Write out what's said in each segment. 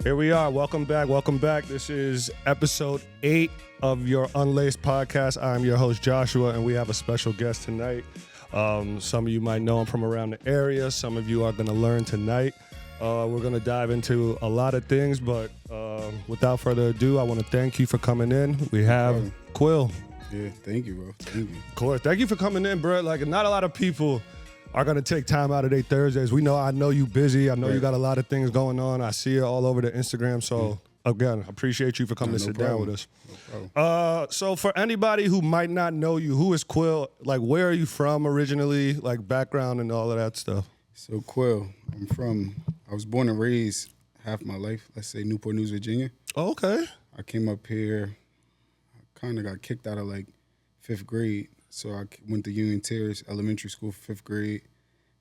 Here we are. Welcome back. This is episode 8 of your Unlaced Podcast. I'm your host, Joshua, and we have a special guest tonight. Some of you might know him from around the area. Some of you are going to learn tonight. We're going to dive into a lot of things, but without further ado, I want to thank you for coming in. We have Quil. Yeah, thank you, bro. Thank you. Of course. Thank you for coming in, bro. Like, not a lot of people are going to take time out of their Thursdays. I know you busy. I know you got a lot of things going on. I see it all over the Instagram. So, again, appreciate you for coming to sit down with us. No problem. So for anybody who might not know you, who is Quil? Like, where are you from originally? Like, background and all of that stuff. So, Quil, I was born and raised half my life, let's say Newport News, Virginia. Oh, okay. I came up here, I kind of got kicked out of like 5th grade. So I went to Union Terrace Elementary School for 5th grade,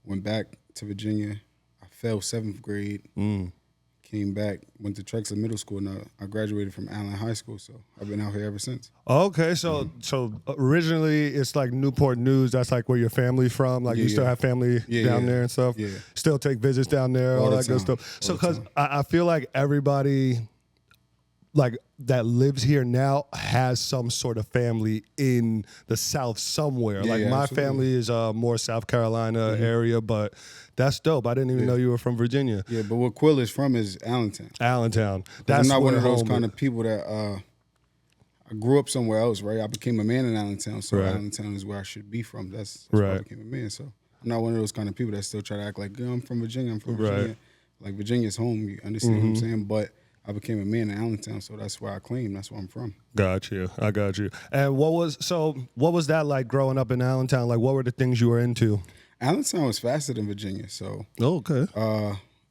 went back to Virginia. I failed 7th grade, came back, went to Trexler Middle School, and I graduated from Allen High School. So I've been out here ever since. Okay, so originally it's like Newport News. That's like where your family's from. Like you still have family down there and stuff. Yeah. Still take visits down there, all that good stuff. So because I feel like everybody like that lives here now has some sort of family in the South somewhere. Like my absolutely. family is more South Carolina area, but that's dope. I didn't even know you were from Virginia. Yeah, but what Quil is from is Allentown. Allentown. That's I'm not one where of those home kind is. of people that I grew up somewhere else, right? I became a man in Allentown, so Allentown is where I should be from. That's where I became a man. So I'm not one of those kind of people that still try to act like, I'm from Virginia, I'm from Virginia. Like Virginia's home, you understand what I'm saying? But I became a man in Allentown, so that's where I claim. That's where I'm from. Got you. I got you. And what was that like growing up in Allentown? Like, what were the things you were into? Allentown was faster than Virginia, so okay.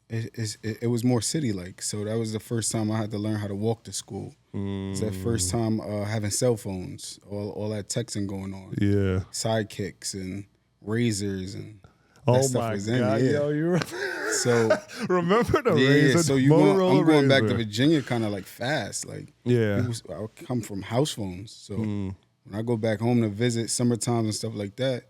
It was more city-like. So that was the first time I had to learn how to walk to school. It was that first time having cell phones, all that texting going on. Yeah. Sidekicks and razors and Oh stuff my was God, in, yo, you So remember the yeah, razor? so I'm going back to Virginia kind of like fast. Like I come from house phones, so when I go back home to visit summertime and stuff like that,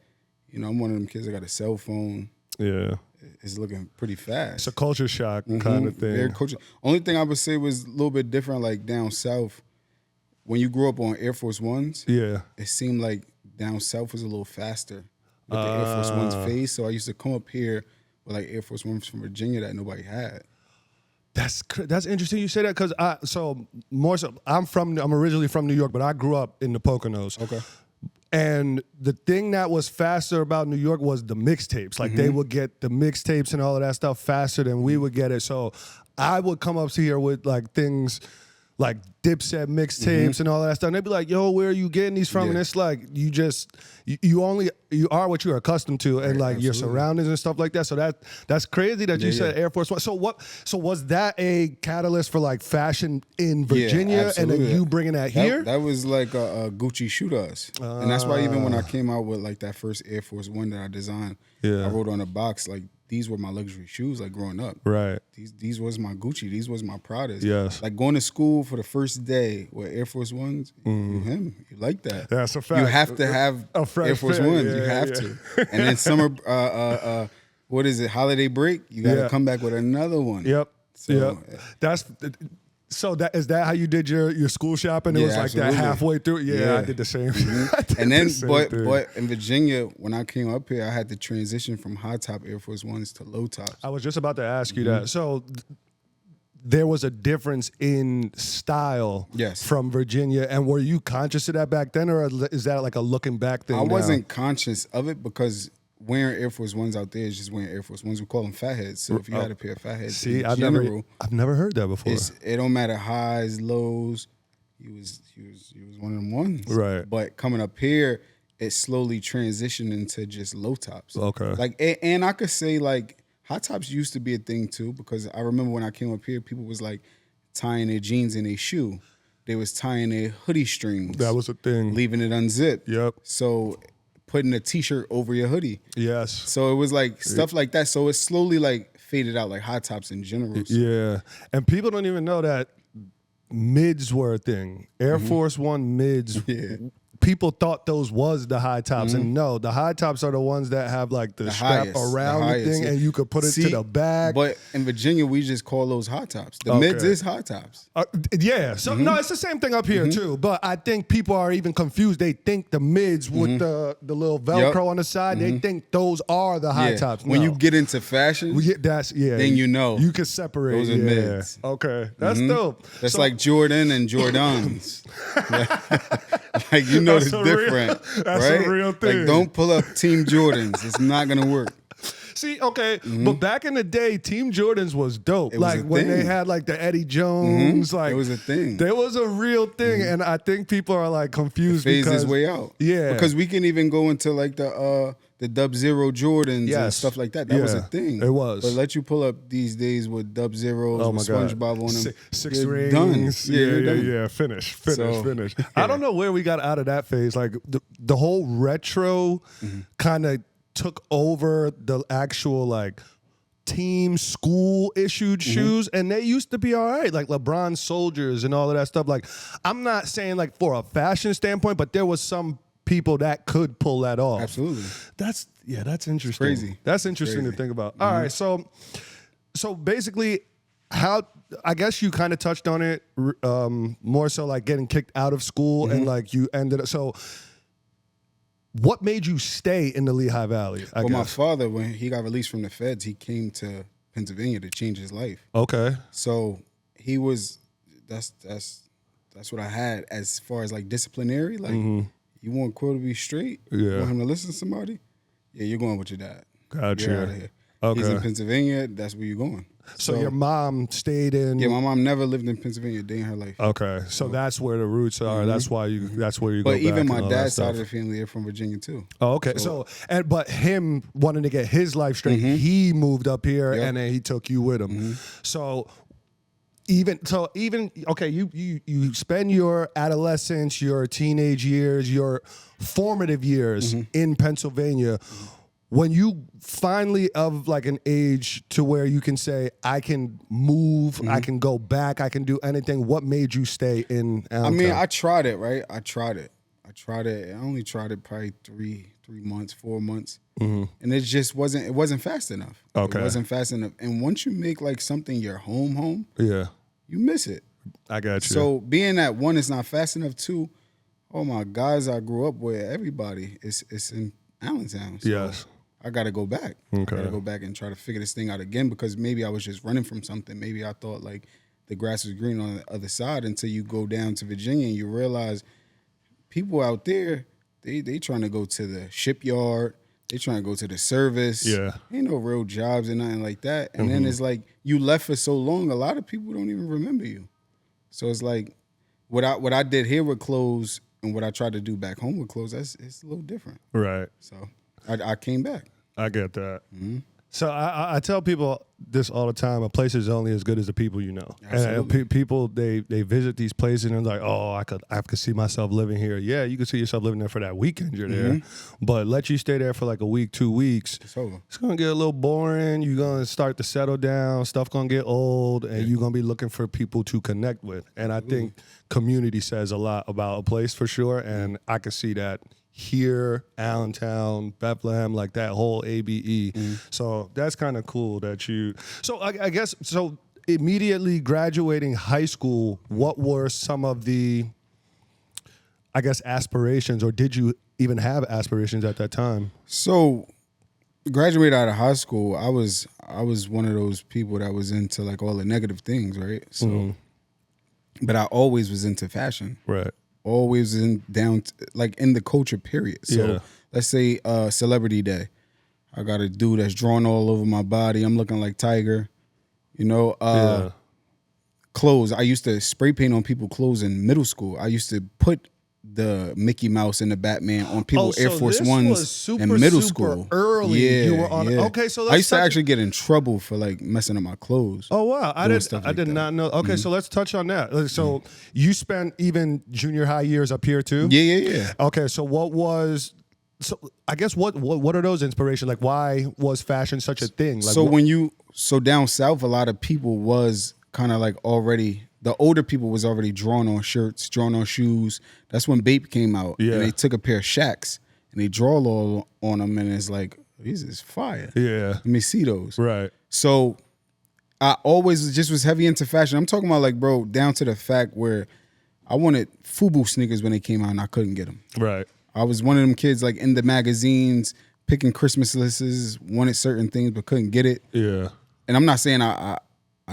I'm one of them kids that got a cell phone. Yeah, it's looking pretty fast. It's a culture shock kind of thing. Very culture. Only thing I would say was a little bit different, like down south. When you grew up on Air Force Ones, it seemed like down south was a little faster with the Air Force One's phase. So I used to come up here with like Air Force Ones from Virginia that nobody had. That's interesting you say that because I'm originally from New York, but I grew up in the Poconos. Okay. And the thing that was faster about New York was the mixtapes. Like they would get the mixtapes and all of that stuff faster than we would get it. So I would come up here with like things like Dipset mixtapes and all that stuff. And they'd be like, yo, where are you getting these from? And it's like, you are what you're accustomed to and like your surroundings and stuff like that. So that's crazy that you said Air Force One. So was that a catalyst for like fashion in Virginia and then you bringing that here? That was like a Gucci shoot us. And that's why even when I came out with like that first Air Force One that I designed, I wrote on the box like, these were my luxury shoes, like growing up. Right. These was my Gucci. These was my Pradas. Yes. Like going to school for the first day with Air Force Ones, you like that. That's a fact. You have to have Air Force Ones. You have to. And then summer, holiday break, you got to come back with another one. Yep. So is that how you did your school shopping? It was like that halfway through. Yeah, I did the same. And then, but in Virginia, when I came up here, I had to transition from high top Air Force Ones to low tops. I was just about to ask you that. So there was a difference in style from Virginia, and were you conscious of that back then, or is that like a looking back thing? I wasn't conscious of it because wearing Air Force Ones out there is just wearing Air Force Ones. We call them fatheads. So if you had a pair of fatheads, I've never heard that before. It don't matter highs, lows. He was one of them ones. Right. But coming up here, it slowly transitioned into just low tops. Okay. Like, and I could say like high tops used to be a thing too, because I remember when I came up here, people was like tying their jeans in their shoe. They was tying their hoodie strings. That was a thing. Leaving it unzipped. Yep. So putting a t-shirt over your hoodie. Yes. So it was like stuff like that. So it slowly like faded out, like high tops in general. So. Yeah. And people don't even know that mids were a thing. Air Force One mids people thought those was the high tops, and no, the high tops are the ones that have like the strap highest, around the highest, thing, yeah. and you could put it to the back. But in Virginia, we just call those high tops. The mids is high tops. Yeah, so no, it's the same thing up here too. But I think people are even confused. They think the mids with the little Velcro on the side, they think those are the high tops. When No. you get into fashion, then you know. You can separate. Those are mids. Okay, that's dope. That's like Jordan and Jordans. Like, you know, it's different. That's right? a real thing. Like, don't pull up Team Jordans. It's not going to work. See, okay, but back in the day, Team Jordans was dope. It was like a when they thing. had like the Eddie Jones, like It was a thing. There was a real thing, and I think people are like confused Phase because his way out. Yeah, because we can even go into like the Dub Zero Jordans and stuff like that. That was a thing. It was. But let you pull up these days with Dub Zeros, Oh my with God. SpongeBob on them. Six You're rings. Done. You're done. Yeah. Finish. So, I don't know where we got out of that phase. Like the whole retro kind of took over the actual like team school issued shoes, and they used to be all right, like LeBron Soldiers and all of that stuff. Like, I'm not saying like for a fashion standpoint, but there was some people that could pull that off. Absolutely. That's interesting. It's crazy. That's interesting to think about. All right, so basically, how I guess you kind of touched on it more so like getting kicked out of school and like you ended up. So, what made you stay in the Lehigh Valley? I Well, guess. my father, when he got released from the feds, he came to Pennsylvania to change his life. Okay. So he was. That's what I had as far as like disciplinary. Like, you want Quil to be straight? Yeah. You want him to listen to somebody? Yeah, you're going with your dad. Gotcha. You're out of here. Okay. He's in Pennsylvania. That's where you're going. So your mom stayed in. Yeah, my mom never lived in Pennsylvania a day in her life. Okay, so that's where the roots are. That's why you. That's where you go. But even back and my all that dad's side stuff. of the family, they're from Virginia too. Oh, okay. But him wanting to get his life straight, he moved up here and then he took you with him. So even okay, you spend your adolescence, your teenage years, your formative years in Pennsylvania. When you finally of like an age to where you can say, I can move, I can go back, I can do anything, what made you stay in Allentown? I mean, I tried it, right? I tried it. I only tried it probably 3 months, 4 months. And it just wasn't fast enough. Okay. It wasn't fast enough. And once you make like something your home, Yeah, you miss it. I got you. So being that one, it's not fast enough. Two, all my guys I grew up with, everybody is in Allentown. So Yes. I got to go back. Okay. I got to go back and try to figure this thing out again, because maybe I was just running from something. Maybe I thought like the grass was green on the other side, until you go down to Virginia and you realize people out there, they trying to go to the shipyard. They trying to go to the service. Yeah. Ain't no real jobs and nothing like that. And then it's like you left for so long, a lot of people don't even remember you. So it's like what I did here with clothes and what I tried to do back home with clothes, it's a little different. Right. So I came back. I get that. So I tell people this all the time: a place is only as good as the people you know. Absolutely. And people they visit these places and they're like, oh, I could see myself living here. Yeah, you can see yourself living there for that weekend you're there, but let you stay there for like a week, 2 weeks. It's over. It's gonna get a little boring. You're gonna start to settle down. Stuff gonna get old, and you're gonna be looking for people to connect with. And I think community says a lot about a place for sure. And I can see that here, Allentown, Bethlehem, like that whole ABE. So that's kind of cool that you. So I guess so. Immediately graduating high school, what were some of the, I guess, aspirations, or did you even have aspirations at that time? So graduated out of high school, I was one of those people that was into like all the negative things, right? So, but I always was into fashion. Right. Always in the culture period. So let's say Celebrity Day. I got a dude that's drawn all over my body. I'm looking like Tiger. Clothes. I used to spray paint on people's clothes in middle school. I used to put the Mickey Mouse and the Batman on people's Air Force Ones in middle school. Early. Yeah, You were on. yeah. Okay, so I used to actually get in trouble for like messing up my clothes. Oh wow, I doing did. stuff I like did that. not know. Okay, so let's touch on that. So you spent even junior high years up here too. Yeah. Okay, so what was? So I guess what are those inspirations? Like, why was fashion such a thing? Like, So down south, a lot of people was kind of like already the older people was already drawing on shirts, drawing on shoes. That's when Bape came out. Yeah. And they took a pair of Shaqs and they draw all on them, and it's like, these is fire. Yeah. Let me see those. Right. So I always just was heavy into fashion. I'm talking about like, bro, down to the fact where I wanted FUBU sneakers when they came out and I couldn't get them. Right. I was one of them kids like in the magazines, picking Christmas lists, wanted certain things but couldn't get it. Yeah. And I'm not saying I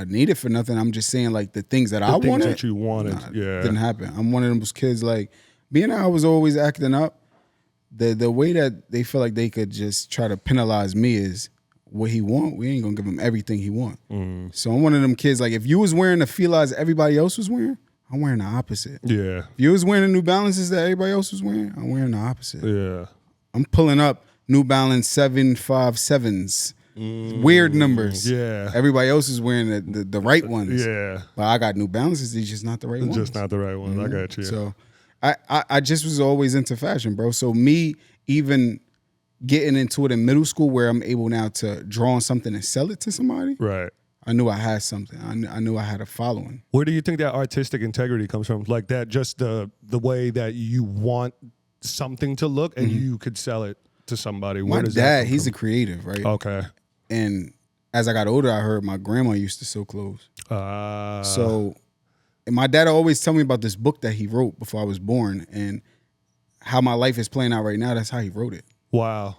need it for nothing. I'm just saying like the things that I Things wanted. that you wanted. Yeah. Didn't happen. I'm one of those kids like, being that I was always acting up, the way that they feel like they could just try to penalize me is what he want. We ain't gonna give him everything he want. So I'm one of them kids like, if you was wearing the Fila's everybody else was wearing, I'm wearing the opposite. Yeah. If you was wearing the New Balances that everybody else was wearing, I'm wearing the opposite. Yeah. I'm pulling up New Balance 757s. Weird numbers. Yeah. Everybody else is wearing the right ones. Yeah. But I got New Balances, they're just not the right ones. Just not the right one. I got you. So I just was always into fashion, bro. So me even getting into it in middle school where I'm able now to draw on something and sell it to somebody, Right. I knew I had something. I knew I had a following. Where do you think that artistic integrity comes from? Like that, just the way that you want something to look and you could sell it to somebody. Where My does dad, that he's a come creative, right? from? Okay. And as I got older, I heard my grandma used to sew clothes. So, and my dad always tell me about this book that he wrote before I was born and how my life is playing out right now. That's how he wrote it. Wow.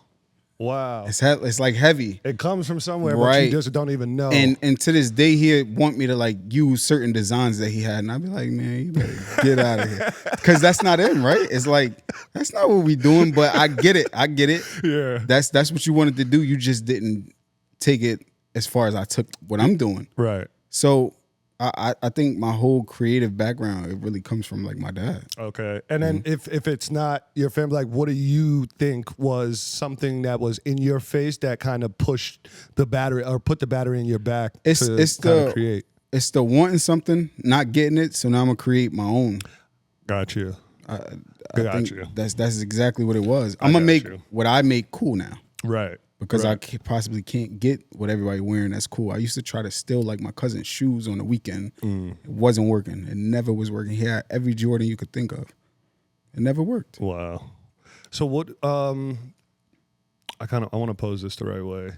It's like heavy. It comes from somewhere, but Right. you just don't even know. And to this day, he'd want me to like use certain designs that he had. And I'd be like, man, you better get out of here. Because that's not him, right? It's like, that's not what we doing, but I get it. Yeah. That's what you wanted to do. You just didn't take it as far as I took what I'm doing. Right. So I think my whole creative background, it really comes from like my dad. Okay. And then if it's not your family, like what do you think was something that was in your face that kind of pushed the battery or put the battery in your back It's kind of create? It's the wanting something, not getting it. So now I'm gonna create my own. Got you. I Got think you. That's exactly what it was. I'm gonna make what I make cool now. Right. Because right. I possibly can't get what everybody wearing. That's cool. I used to try to steal like my cousin's shoes on the weekend. It wasn't working. It never was working. He had every Jordan you could think of. It never worked. Wow. So what? I want to pose this the right way.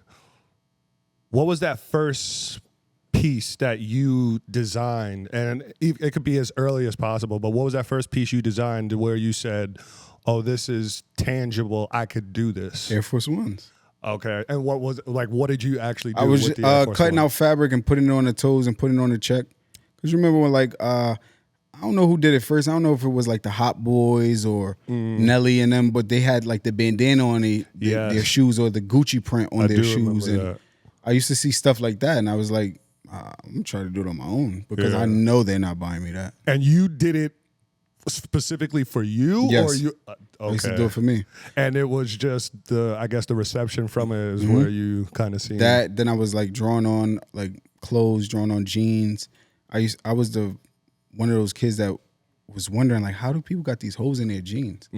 What was that first piece that you designed? And it could be as early as possible. But what was that first piece you designed where you said, "Oh, this is tangible. I could do this." Air Force Ones. Okay. And what was like? What did you actually do? I was with the Air Force cutting One? out fabric and putting it on the toes and putting it on the check. Because you remember when like I don't know who did it first. I don't know if it was like the Hot Boys or Nelly and them, but they had like the bandana on their shoes or the Gucci print on their shoes. And that. I used to see stuff like that, and I was like, I'm gonna try to do it on my own because Yeah. I know they're not buying me that. And you did it specifically for you, Yes. or you? I used to Okay. do it for me. And it was just I guess the reception from it is where you kind of seen That then I was like drawing on like clothes, drawing on jeans. I was one of those kids that was wondering like, how do people got these holes in their jeans?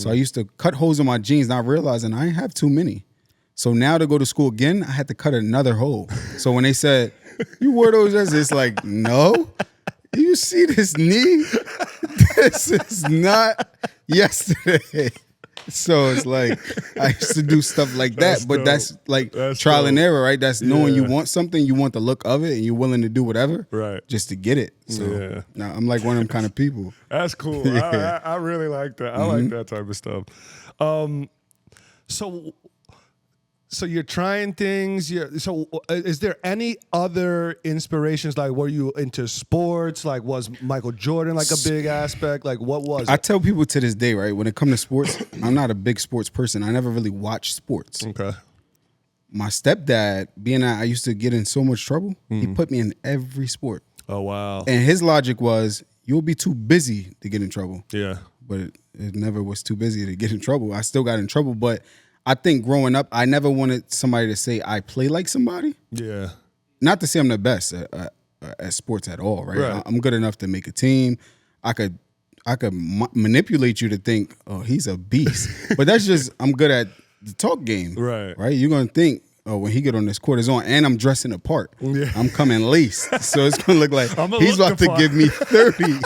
So I used to cut holes in my jeans, not realizing I didn't have too many. So now to go to school again, I had to cut another hole. So when they said, "You wore those," it's like, no. You see this knee? This is not yesterday. So it's like I used to do stuff like that, but that's like trial and error, right? That's knowing you want something, you want the look of it, and you're willing to do whatever, Right. just to get it. So now I'm like one of them kind of people. That's cool. Yeah. I really like that. I like that type of stuff. So you're trying things. So is there any other inspirations? Like, were you into sports? Like, was Michael Jordan like a big aspect? Like, what was I it? tell people to this day, right, when it comes to sports, I'm not a big sports person. I never really watched sports. Okay. My stepdad, being that I used to get in so much trouble, he put me in every sport. Oh, wow. And his logic was, you'll be too busy to get in trouble. Yeah. But it never was too busy to get in trouble. I still got in trouble, but I think growing up, I never wanted somebody to say I play like somebody. Yeah. Not to say I'm the best at sports at all, right? I'm good enough to make a team. I could manipulate you to think, oh, he's a beast. But that's just, I'm good at the talk game. Right. Right? You're going to think oh, when he get on this court, it's on, and I'm dressing the part. Yeah. I'm coming laced, so it's gonna look like he's about to give me 30.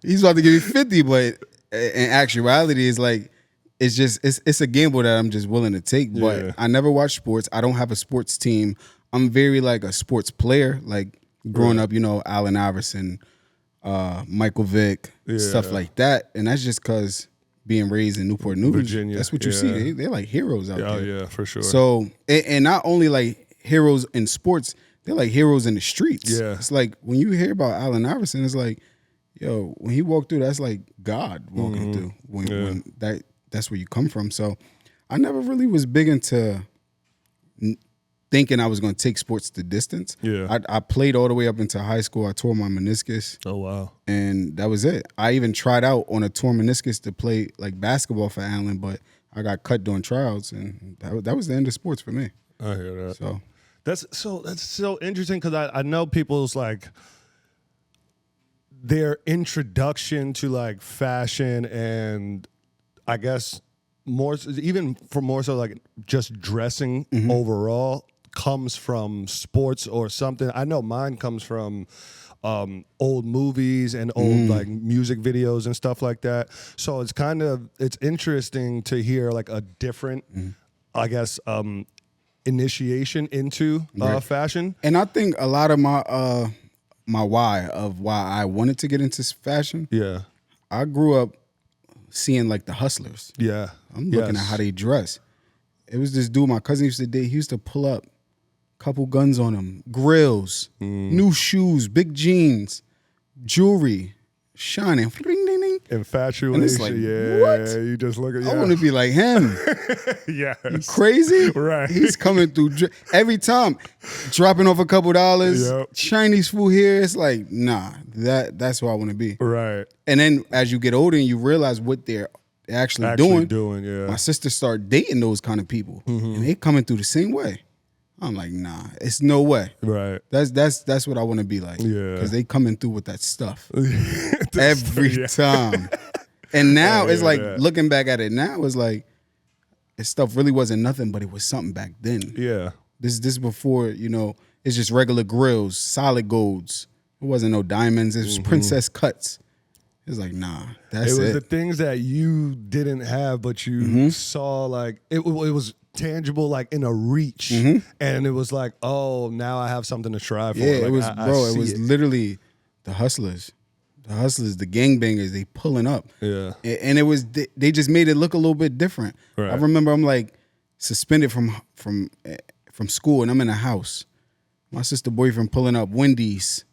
He's about to give me 50, but in actuality, it's like it's a gamble that I'm just willing to take. But I never watch sports. I don't have a sports team. I'm very like a sports player. Like growing up, Allen Iverson, Michael Vick, stuff like that, and that's just because being raised in Newport News, Virginia. That's what you see. They're like heroes out there. Oh yeah, for sure. So and not only like heroes in sports, they're like heroes in the streets. Yeah. It's like when you hear about Allen Iverson, it's like, yo, when he walked through, that's like God walking through. When that's where you come from. So I never really was big into thinking I was going to take sports the distance. Yeah. I played all the way up into high school. I tore my meniscus. Oh, wow. And that was it. I even tried out on a torn meniscus to play like basketball for Allen, but I got cut during tryouts, and that was the end of sports for me. I hear that. So that's so interesting because I know people's like their introduction to like fashion and I guess more so like just dressing overall comes from sports or something. I know mine comes from old movies and old like music videos and stuff like that. So it's interesting to hear like a different, I guess, initiation into fashion. And I think a lot of my why I wanted to get into fashion. Yeah. I grew up seeing like the hustlers. Yeah. I'm looking at how they dress. It was this dude my cousin used to date. He used to pull up, couple guns on him, grills, new shoes, big jeans, jewelry, shining, ring, ding, ding. Infatuation. And it's like, what? You just look at. I want to be like him. Yeah, You crazy? Right. He's coming through every time, dropping off a couple dollars. Yep. Chinese food here. It's like, nah, that's who I want to be. Right. And then as you get older and you realize what they're actually doing. Yeah. My sister started dating those kind of people, and they coming through the same way. I'm like, nah, it's no way. Right. That's what I want to be like. Yeah. Because they coming through with that stuff every time. And now it's like looking back at it now, it's like this stuff really wasn't nothing, but it was something back then. Yeah. This before, it's just regular grills, solid golds. It wasn't no diamonds. It was princess cuts. It was like, nah, that's it. It was the things that you didn't have, but you saw like it was tangible, like in a reach, and it was like, oh, now I have something to strive for. Yeah, like, it was, it was literally the hustlers, the gangbangers. They pulling up, Yeah. and it was they just made it look a little bit different. Right. I remember I'm like suspended from school, and I'm in a house. My sister boyfriend pulling up Wendy's,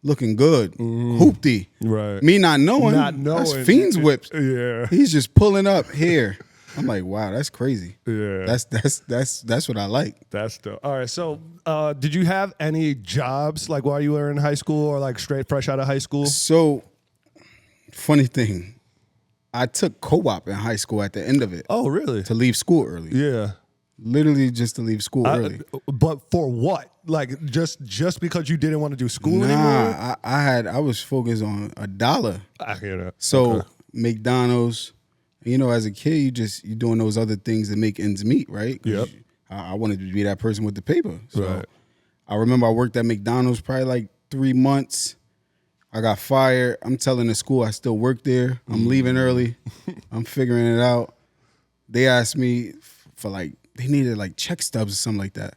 looking good, hoopty. Right. Me not knowing that's fiends whips. Yeah. He's just pulling up here. I'm like, wow, that's crazy. Yeah. That's what I like. That's dope. All right. So, did you have any jobs like while you were in high school or like straight fresh out of high school? So, funny thing, I took co-op in high school at the end of it. Oh, really? To leave school early. Yeah. Literally just to leave school early. But for what? Like just because you didn't want to do school anymore? I was focused on $1. I hear that. So Okay. McDonald's, as a kid, you're doing those other things that make ends meet, right? Yep. I wanted to be that person with the paper. So Right. I remember I worked at McDonald's probably like 3 months. I got fired. I'm telling the school I still work there. I'm leaving early. I'm figuring it out. They asked me for they needed like check stubs or something like that.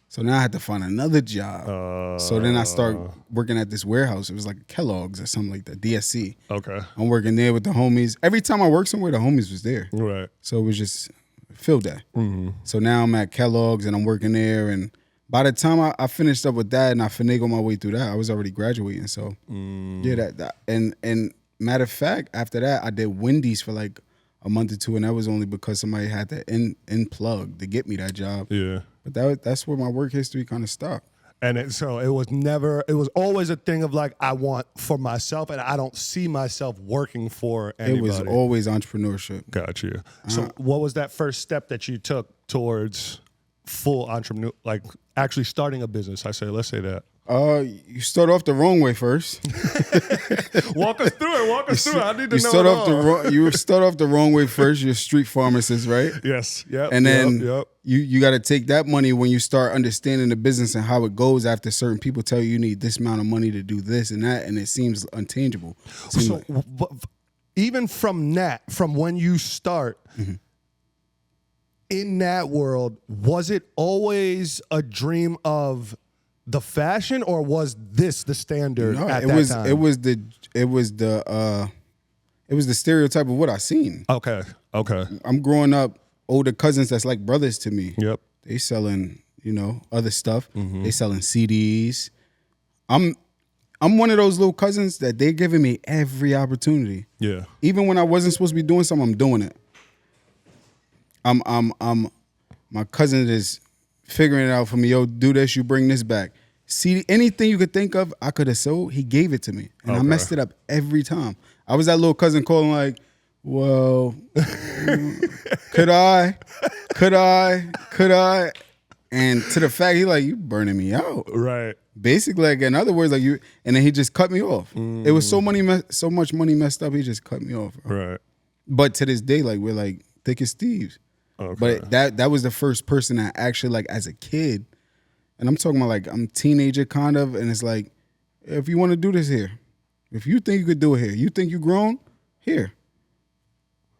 So now I had to find another job. So then I started working at this warehouse. It was like Kellogg's or something like that, DSC. Okay. I'm working there with the homies. Every time I worked somewhere, the homies was there. Right. So it was just field day. So now I'm at Kellogg's and I'm working there. And by the time I finished up with that and I finagled my way through that, I was already graduating. So yeah, that and matter of fact, after that, I did Wendy's for like a month or two, and that was only because somebody had to plug to get me that job. Yeah. But that's where my work history kind of stopped. And it was always a thing of like, I want for myself and I don't see myself working for anybody. It was always entrepreneurship. Got you. So what was that first step that you took towards full entrepreneur, like actually starting a business? Let's say that. You start off the wrong way first. Walk us through ahead. Walk us through. I need to You know start it off the all. wrong. You start off the wrong way first. You're a street pharmacist, right? Yes. Yep. And then Yep. you got to take that money when you start understanding the business and how it goes. After certain people tell you need this amount of money to do this and that, and it seems untangible. So even from that, from when you start in that world, was it always a dream of the fashion, or was this the standard at that time? It was the stereotype of what I seen. Okay. I'm growing up, older cousins that's like brothers to me. Yep. They selling, other stuff. They selling CDs. I'm one of those little cousins that they're giving me every opportunity. Yeah. Even when I wasn't supposed to be doing something, I'm doing it. My cousin is figuring it out for me. Yo, do this, you bring this back. See, anything you could think of, I could have sold. He gave it to me, and I messed it up every time. I was that little cousin calling like, "Well, could I?" And to the fact, he like, "You burning me out." Right. Basically, like in other words, like you, and then he just cut me off. It was so much money messed up. He just cut me off. Right. But to this day, like we're like thick as thieves. Okay. But that was the first person that actually, like, as a kid, and I'm talking about like I'm teenager kind of, and it's like, if you want to do this here, if you think you could do it here, you think you grown here.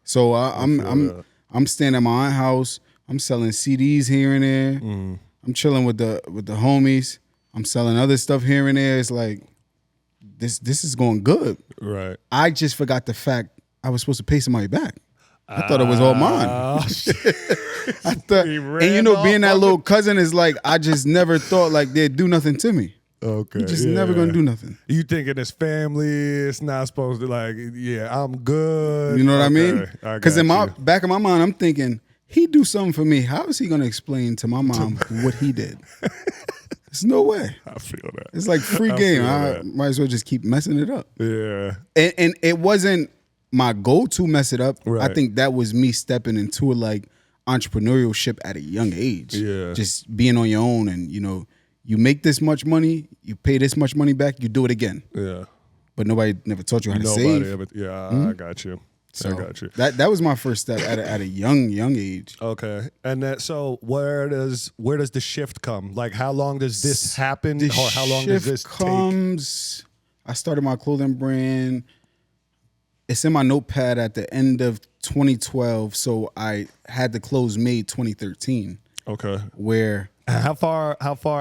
So I'm staying at my aunt's house. I'm selling CDs here and there. I'm chilling with the homies. I'm selling other stuff here and there. It's like this is going good. Right. I just forgot the fact I was supposed to pay somebody back. I thought it was all mine. I thought, and being that little cousin is like, I just never thought like they'd do nothing to me. Okay. You're just never gonna do nothing. You thinking it's family, it's not supposed to I'm good. You know what I mean? Because in my back of my mind, I'm thinking, he do something for me. How is he gonna explain to my mom what he did? There's no way. I feel that. It's like free game. I might as well just keep messing it up. Yeah. And it wasn't my goal to mess it up. Right. I think that was me stepping into like entrepreneurship at a young age. Yeah. Just being on your own and, you make this much money, you pay this much money back, you do it again. Yeah. But nobody never taught you how to save. I got you. So I got you. That was my first step at a young age. Okay. And so where does the shift come? Like how long does this happen? Or how long does this take? I started my clothing brand. It's in my notepad at the end of 2012. So I had the clothes made 2013. Okay. Where how far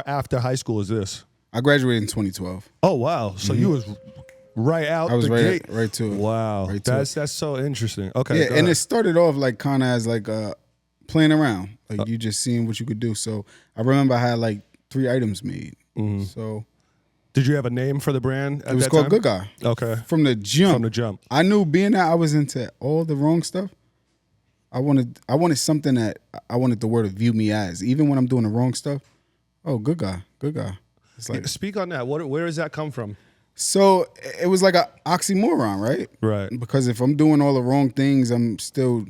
after high school is this? I graduated in 2012. Oh wow. So you was right out I was the gate. Right to it. Wow. Right to that's so interesting. Okay. Yeah, and it started off like kind of as like playing around. Like you just seeing what you could do. So I remember I had like 3 items made. So did you have a name for the brand at it was that called time? Good Guy. Okay. From the jump. From the jump. I knew being that I was into all the wrong stuff, I wanted something that I wanted the world to view me as. Even when I'm doing the wrong stuff, oh, good guy. It's like, speak on that. Where does that come from? So it was like an oxymoron, right? Right. Because if I'm doing all the wrong things, I'm still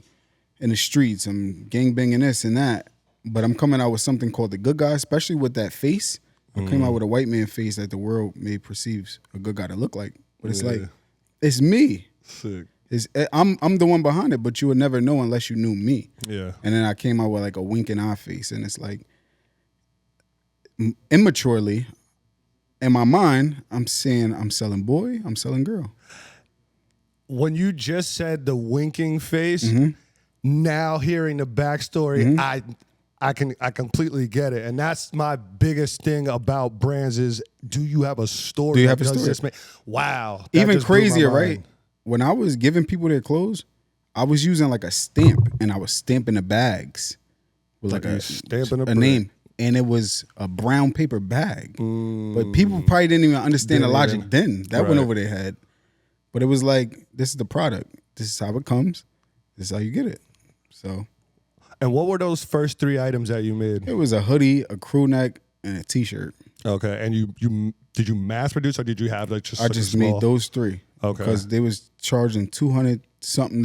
in the streets. I'm gangbanging this and that. But I'm coming out with something called the good guy, especially with that face. I came out with a white man face that the world may perceives a good guy to look like. But it's like, it's me. Sick. I'm the one behind it, but you would never know unless you knew me. Yeah. And then I came out with like a winking eye face, and it's like immaturely, in my mind, I'm saying I'm selling boy, I'm selling girl. When you just said the winking face, now hearing the backstory, I completely get it. And that's my biggest thing about brands is, do you have a story? Do you have a story? Wow. That Even just blew my crazier, mind. right? When I was giving people their clothes, I was using like a stamp, and I was stamping the bags with like a stamping a name. And it was a brown paper bag. But people probably didn't even understand the logic then. That went over their head. But it was like, this is the product. This is how it comes. This is how you get it. So. And what were those first 3 items that you made? It was a hoodie, a crew neck, and a t-shirt. Okay. And you did you mass produce, or did you have like just? I just made those 3. Okay. Because they was charging $200-something.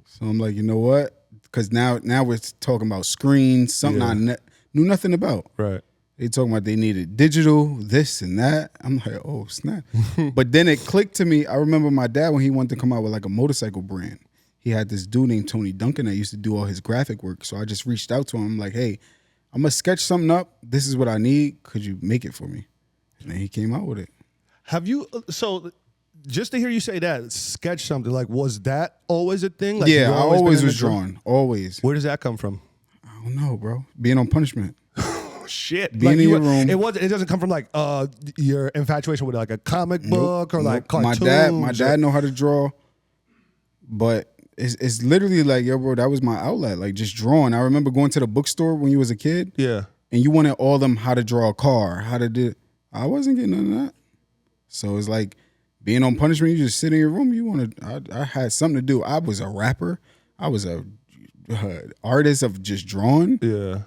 So I'm like, you know what? Because now we're talking about screens, something I knew nothing about. Right. They talking about they needed digital, this and that. I'm like, oh, snap. But then it clicked to me. I remember my dad, when he wanted to come out with like a motorcycle brand, he had this dude named Tony Duncan that used to do all his graphic work. So I just reached out to him. I'm like, hey, I'm going to sketch something up. This is what I need. Could you make it for me? And then he came out with it. Have you, so just to hear you say that, sketch something, like, was that always a thing? Like, Yeah, you I always always been was into drawing. Always. Where does that come from? I don't know, bro. Being on punishment. Shit. Being in your room. It doesn't come from like your infatuation with like a comic book or like cartoons. My dad know how to draw, but it's literally like, yo, bro, that was my outlet. Like just drawing. I remember going to the bookstore when you was a kid. Yeah. And you wanted all them how to draw a car, how to do. I wasn't getting none of that. So it's like being on punishment. You just sit in your room. I had something to do. I was a rapper. I was a artist of just drawing. Yeah.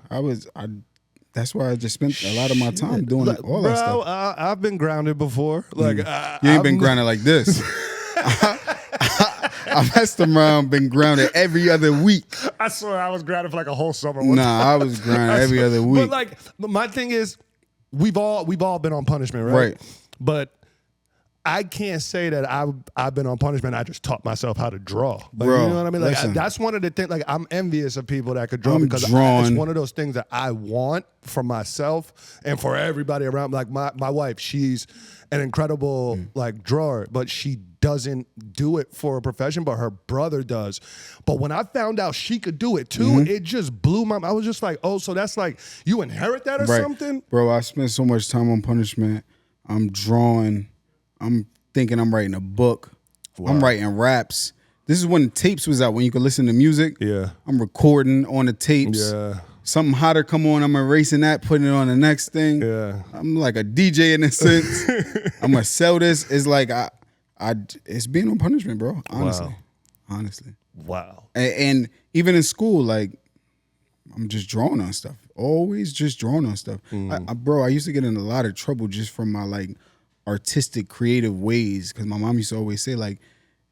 That's why I just spent a lot of my time doing all that stuff. I've been grounded before. Like you ain't been grounded like this. I messed around, been grounded every other week. I swear I was grounded for like a whole summer. I was grounded every other week. But like, my thing is, we've all been on punishment, right? But I can't say that I've been on punishment. I just taught myself how to draw. Like, bro, you know what I mean? Like listen, that's one of the things. Like I'm envious of people that could draw because it's one of those things that I want for myself and for everybody around. Like my wife, she's an incredible like drawer, but she doesn't do it for a profession. But her brother does. But when I found out she could do it too, it just blew my. I was just like, oh, so that's like you inherit that or something, bro. I spent so much time on punishment. I'm drawing. I'm thinking I'm writing a book. Wow. I'm writing raps. This is when tapes was out, when you could listen to music. Yeah. I'm recording on the tapes. Yeah. Something hotter come on, I'm erasing that, putting it on the next thing. Yeah. I'm like a DJ in a sense. I'm gonna sell this. It's like it's being on punishment, bro. Honestly. Wow. Honestly. Wow. And even in school, like I'm just drawing on stuff. Always just drawing on stuff. Bro, I used to get in a lot of trouble just from my like artistic, creative ways. Because my mom used to always say, like,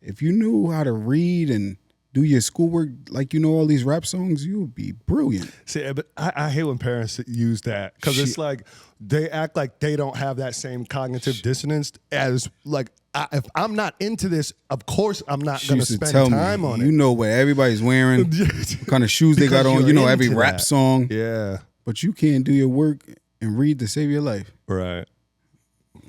if you knew how to read and do your schoolwork like you know all these rap songs, you would be brilliant. See, but I hate when parents use that because it's like they act like they don't have that same cognitive dissonance as like if I'm not into this, of course I'm not going to spend time on it. You know what everybody's wearing, what kind of shoes they got on. You know every rap song. Yeah, but you can't do your work and read to save your life. Right.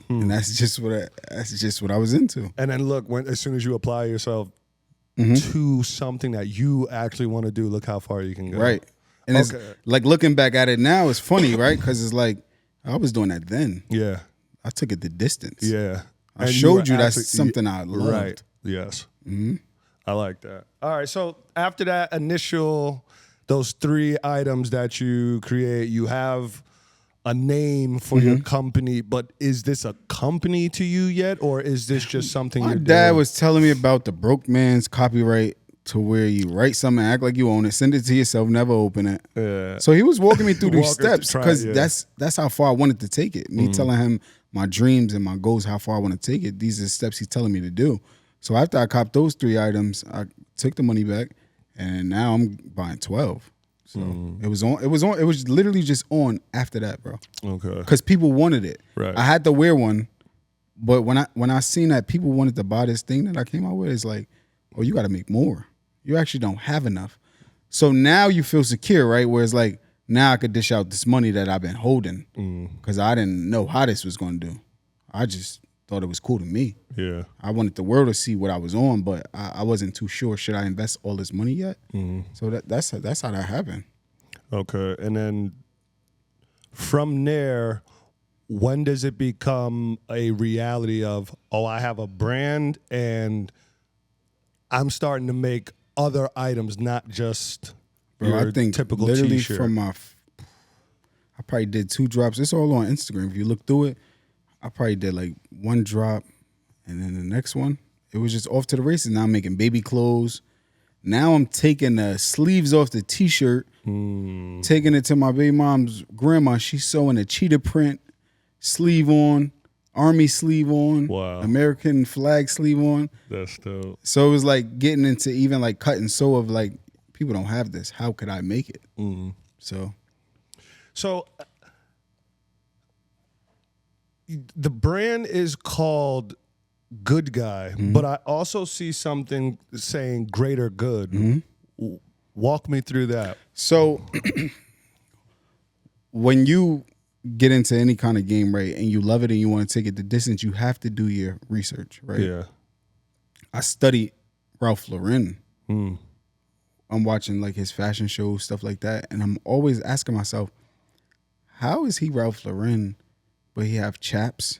And that's just what I was into. And then look, as soon as you apply yourself to something that you actually want to do, look how far you can go. Right. And it's like looking back at it now, it's funny, right? Because it's like I was doing that then. Yeah. I took it the distance. Yeah. I showed you that's something I loved. Right. Yes. I like that. All right. So after that those 3 items that you create, you have a name for your company, but is this a company to you yet, or is this just something My you're dad doing? was telling me about the broke man's copyright, to where you write something, act like you own it, send it to yourself, never open it. Yeah. So he was walking me through these steps because that's how far I wanted to take it. Me telling him my dreams and my goals, how far I want to take it. These are the steps he's telling me to do. So after I copped those 3 items, I took the money back, and now I'm buying 12. So it was literally just on after that, bro. Okay. Because people wanted it. Right. I had to wear one, but when I seen that people wanted to buy this thing that I came out with, it's like, oh, you got to make more. You actually don't have enough. So now you feel secure, right? Where it's like, now I could dish out this money that I've been holding because I didn't know how this was going to do. I just thought it was cool to me. Yeah. I wanted the world to see what I was on, but I wasn't too sure, should I invest all this money yet? So that's how that happened. Okay. And then from there, when does it become a reality of, oh, I have a brand and I'm starting to make other items, not just your I think typical literally t-shirt? I probably did 2 drops. It's all on Instagram. If you look through it, I probably did like 1 drop, and then the next one, it was just off to the races. Now I'm making baby clothes. Now I'm taking the sleeves off the t-shirt, taking it to my baby mom's grandma. She's sewing a cheetah print sleeve on, army sleeve on, American flag sleeve on. That's dope. So it was like getting into even like cut and sew of like, people don't have this. How could I make it? So the brand is called Good Guy, but I also see something saying greater good. Walk me through that. So when you get into any kind of game, right, and you love it and you want to take it the distance, you have to do your research, right? Yeah. I studied Ralph Lauren. I'm watching like his fashion shows, stuff like that, and I'm always asking myself, how is he Ralph Lauren, but he have Chaps,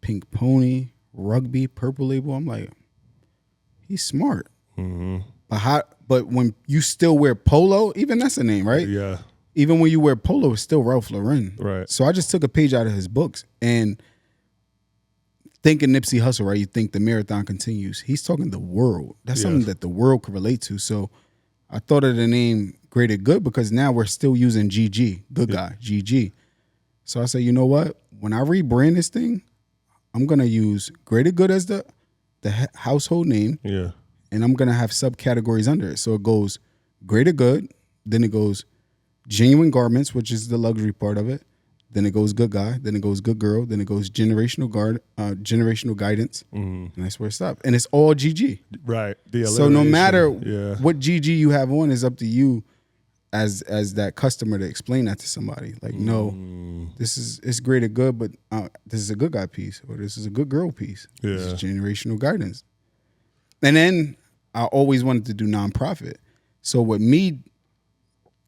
Pink Pony, Rugby, Purple Label? I'm like, he's smart. But when you still wear Polo, even that's a name, right? Yeah. Even when you wear Polo, it's still Ralph Lauren. Right. So I just took a page out of his books and thinking Nipsey Hussle, right? You think the marathon continues. He's talking the world. That's something that the world could relate to. So I thought of the name Greater Good because now we're still using GG, Good Guy, GG. So I said, you know what? When I rebrand this thing, I'm going to use Greater Good as the household name. Yeah. And I'm going to have subcategories under it. So it goes Greater Good, then it goes Genuine Garments, which is the luxury part of it. Then it goes Good Guy, then it goes Good Girl, then it goes Generational Guidance, and that's where it stops. And it's all GG. Right. So no matter what GG you have on, is up to you as that customer to explain that to somebody. Like, no, it's Greater Good, but this is a Good Guy piece, or this is a Good Girl piece. Yeah. This is Generational Guidance. And then I always wanted to do nonprofit. So with me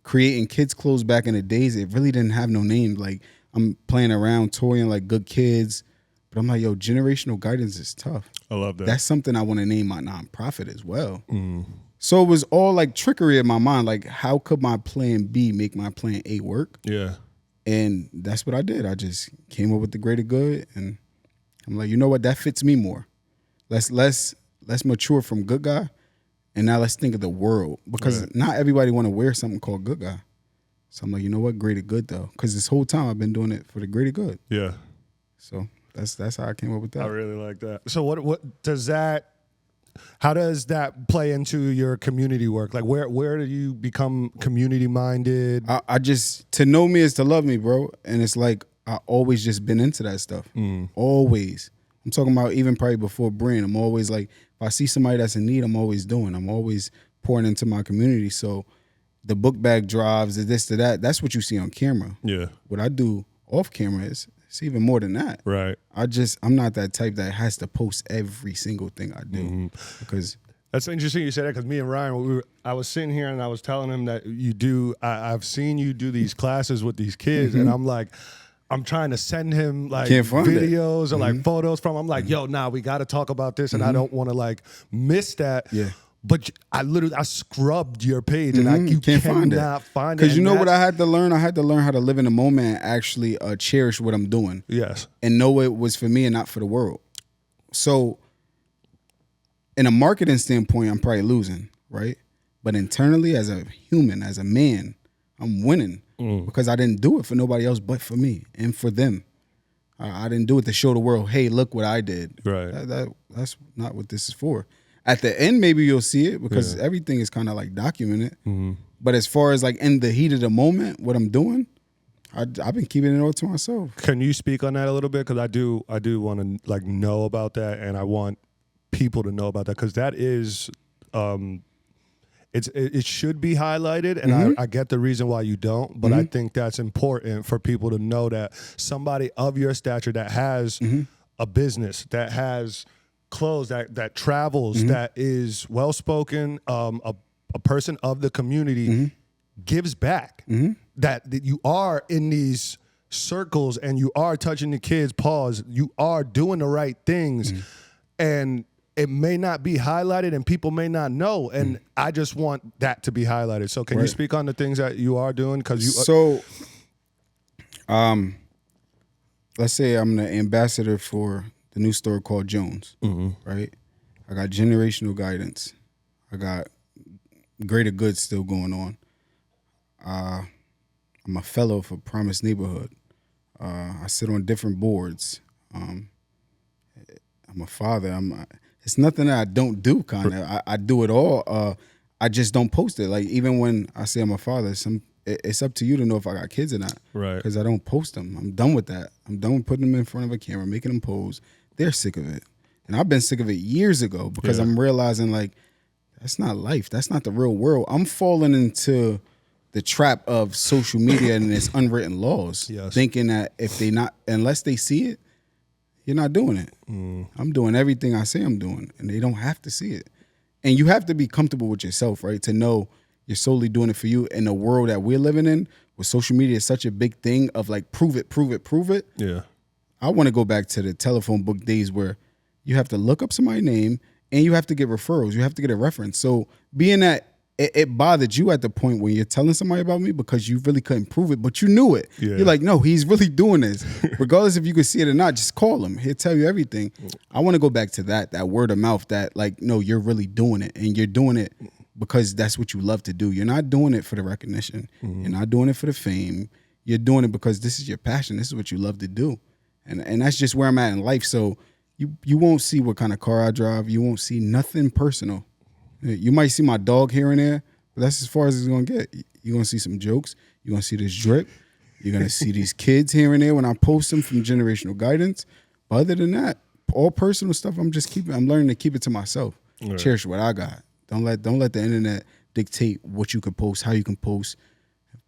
creating kids' clothes back in the days, it really didn't have no name. Like, I'm playing around, toying like Good Kids, but I'm like, yo, Generational Guidance is tough. I love that. That's something I want to name my nonprofit as well. So it was all like trickery in my mind. Like, how could my plan B make my plan A work? Yeah. And that's what I did. I just came up with the Greater Good, and I'm like, you know what? That fits me more. Let's mature from Good Guy. And now let's think of the world, because not everybody want to wear something called Good Guy. So I'm like, you know what? Greater Good, though. Because this whole time I've been doing it for the greater good. Yeah. So that's how I came up with that. I really like that. So what does that, how does that play into your community work? Like where do you become community minded? I just, to know me is to love me, bro. And it's like, I always just been into that stuff. Always. I'm talking about even probably before brand. I'm always like, if I see somebody that's in need, I'm always doing. I'm always pouring into my community. So the book bag drives, the this, to that, that's what you see on camera. Yeah. What I do off camera is it's even more than that. Right. I'm not that type that has to post every single thing I do. Because that's interesting you said that, because me and Ryan, I was sitting here and I was telling him that you do, I've seen you do these classes with these kids, and I'm like, I'm trying to send him like videos or like photos from. I'm like, yo, we got to talk about this, and I don't want to like miss that. Yeah. But I scrubbed your page, and you can't find it. Because you know what I had to learn? I had to learn how to live in the moment and actually cherish what I'm doing. Yes. And know it was for me and not for the world. So in a marketing standpoint, I'm probably losing, right? But internally, as a human, as a man, I'm winning. Because I didn't do it for nobody else but for me and for them. I didn't do it to show the world, hey, look what I did. Right. That's not what this is for. At the end, maybe you'll see it, because everything is kind of like documented. But as far as like in the heat of the moment, what I'm doing, I've been keeping it all to myself. Can you speak on that a little bit? Because I do want to like know about that, and I want people to know about that, because that is it should be highlighted, and I get the reason why you don't, but I think that's important for people to know that somebody of your stature that has a business, that has clothes, that travels, that is well-spoken, a person of the community, gives back, that you are in these circles and you are touching the kids' paws, you are doing the right things, and it may not be highlighted and people may not know, and I just want that to be highlighted. So can you speak on the things that you are doing? So let's say I'm the ambassador for the new store called Jones, right? I got Generational Guidance. I got Greater Good still going on. I'm a fellow for Promise Neighborhood. I sit on different boards. I'm a father. It's nothing that I don't do, kind of. I do it all. I just don't post it. Like, even when I say I'm a father, it's up to you to know if I got kids or not. Right. Because I don't post them. I'm done with that. I'm done with putting them in front of a camera, making them pose. They're sick of it. And I've been sick of it years ago because I'm realizing like, that's not life. That's not the real world. I'm falling into the trap of social media and its unwritten laws, thinking that unless they see it, you're not doing it. I'm doing everything I say I'm doing, and they don't have to see it. And you have to be comfortable with yourself, right? To know you're solely doing it for you. In the world that we're living in, where social media is such a big thing of like, prove it. Yeah. I want to go back to the telephone book days where you have to look up somebody's name and you have to get referrals. You have to get a reference. So being that it bothered you at the point when you're telling somebody about me because you really couldn't prove it, but you knew it. Yeah. You're like, no, he's really doing this. Regardless if you could see it or not, just call him. He'll tell you everything. I want to go back to that word of mouth that like, no, you're really doing it. And you're doing it because that's what you love to do. You're not doing it for the recognition. You're not doing it for the fame. You're doing it because this is your passion. This is what you love to do. And that's just where I'm at in life. So you won't see what kind of car I drive. You won't see nothing personal. You might see my dog here and there, but that's as far as it's going to get. You're going to see some jokes. You're going to see this drip. You're going to see these kids here and there when I post them from Generational Guidance. But other than that, all personal stuff, I'm learning to keep it to myself. Right. Cherish what I got. Don't let the internet dictate what you can post, how you can post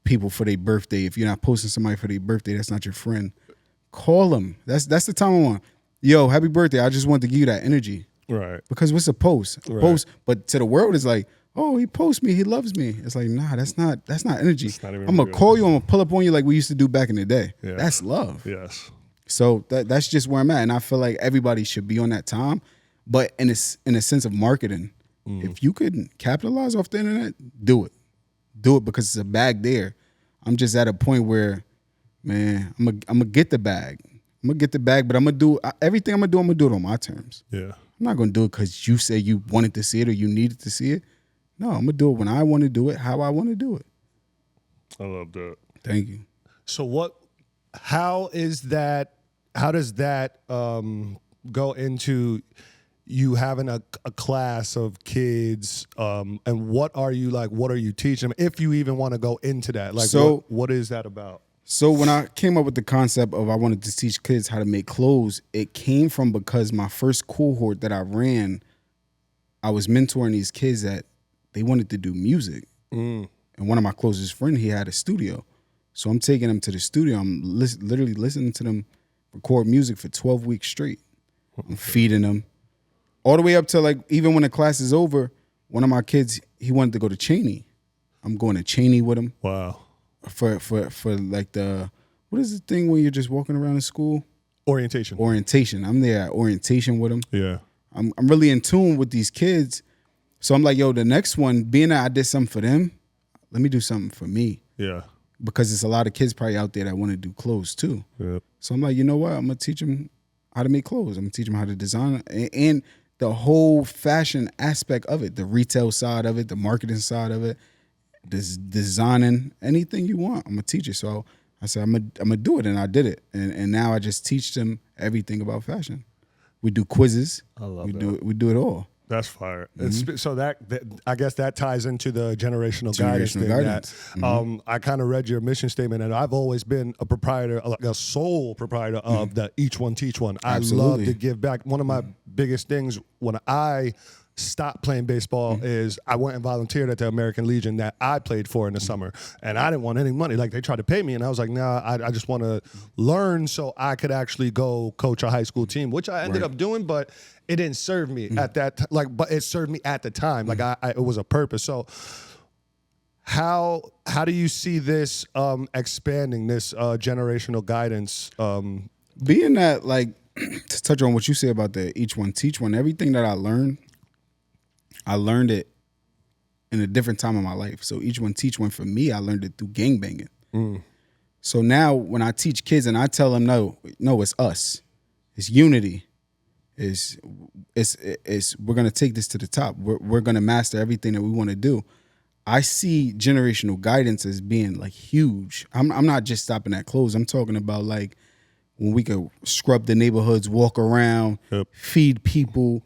people for their birthday. If you're not posting somebody for their birthday, that's not your friend. Call them. That's the time I want. Yo, happy birthday. I just wanted to give you that energy. Right. Because what's a post? Right. Post, but to the world it's like, oh, he posts me, he loves me. It's like, nah, that's not energy. I'm gonna call you, I'm gonna pull up on you like we used to do back in the day. Yeah. That's love. Yes. So that's just where I'm at. And I feel like everybody should be on that time. But in a sense of marketing, if you could capitalize off the internet, do it. Do it because it's a bag there. I'm just at a point where, man, I'm gonna get the bag. I'm gonna get the bag, but I'm gonna do everything I'm gonna do it on my terms. Yeah. I'm not gonna do it because you say you wanted to see it or you needed to see it. No, I'm gonna do it when I want to do it, how I want to do it. I love that. Thank you. So how does that go into you having a class of kids, and what are you teaching them, if you even want to go into that? Like, so, what is that about? So when I came up with the concept of I wanted to teach kids how to make clothes, it came from because my first cohort that I ran, I was mentoring these kids that they wanted to do music. And one of my closest friends, he had a studio. So I'm taking them to the studio. I'm literally listening to them record music for 12 weeks straight. I'm feeding them. All the way up to like, even when the class is over, one of my kids, he wanted to go to Cheney. I'm going to Cheney with him. Wow. For like what is the thing when you're just walking around in school? Orientation. I'm there at orientation with them. Yeah. I'm really in tune with these kids. So I'm like, yo, the next one, being that I did something for them, let me do something for me. Yeah. Because there's a lot of kids probably out there that want to do clothes too. Yeah. So I'm like, you know what? I'm going to teach them how to make clothes. I'm going to teach them how to design and the whole fashion aspect of it, the retail side of it, the marketing side of it. Designing anything you want, I'm gonna teach you. So I said I'm gonna do it, and I did it, and now I just teach them everything about fashion. We do quizzes. I love We do it all. That's fire. So that I guess that ties into the generational guidance thing. That, I kind of read your mission statement, and I've always been a proprietor, like a sole proprietor of the Each One Teach One. Absolutely. I love to give back. One of my biggest things when I stopped playing baseball is I went and volunteered at the American Legion that I played for in the summer, and I didn't want any money. Like, they tried to pay me, and I was like, nah, I just want to learn so I could actually go coach a high school team, which I ended up doing, but it didn't serve me at that but it served me at the time. Like, it was a purpose. So how do you see this expanding, this generational guidance? Being that, like, to touch on what you say about the Each One Teach One, everything that I learned it in a different time of my life. So Each One Teach One, for me, I learned it through gangbanging. So now when I teach kids and I tell them, no, it's us. It's unity. It's we're going to take this to the top. We're going to master everything that we want to do. I see generational guidance as being like huge. I'm not just stopping at clothes. I'm talking about like when we could scrub the neighborhoods, walk around, feed people.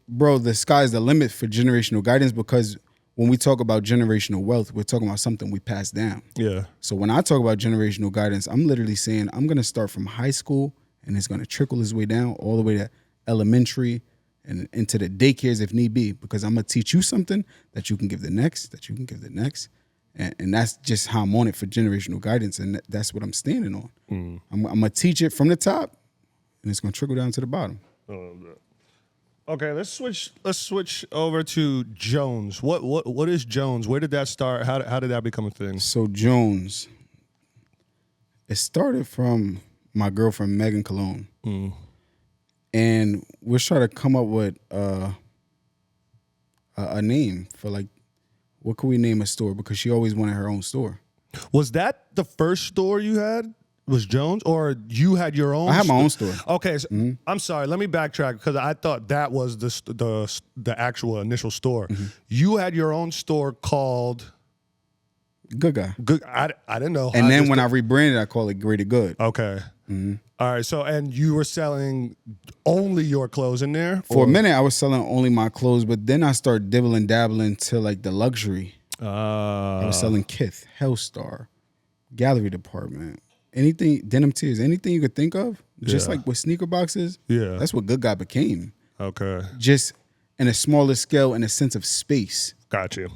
Bro, the sky's the limit for generational guidance, because when we talk about generational wealth, we're talking about something we pass down. Yeah. So when I talk about generational guidance, I'm literally saying I'm going to start from high school and it's going to trickle its way down all the way to elementary and into the daycares if need be, because I'm going to teach you something that you can give the next, that you can give the next. And that's just how I'm on it for generational guidance. And that's what I'm standing on. I'm going to teach it from the top and it's going to trickle down to the bottom. Okay, let's switch over to Jones. What is Jones? Where did that start? How did that become a thing? So Jones, it started from my girlfriend Megan Cologne, and we're trying to come up with a name for like, what could we name a store, because she always wanted her own store. Was that the first store you had? Was Jones, or you had your own? I had my own store. Okay, so I'm sorry. Let me backtrack, because I thought that was the actual initial store. You had your own store called Good Guy. Good. I didn't know. And then when I rebranded, I call it Greater Good. Okay. All right. So, and you were selling only your clothes in there? For a minute, I was selling only my clothes, but then I started dibbling dabbling to like the luxury. I was selling Kith, Hellstar, gallery department. Anything, denim tears, anything you could think of, just like with sneaker boxes. Yeah. That's what Good Guy became. Okay. Just in a smaller scale and a sense of space. Got you.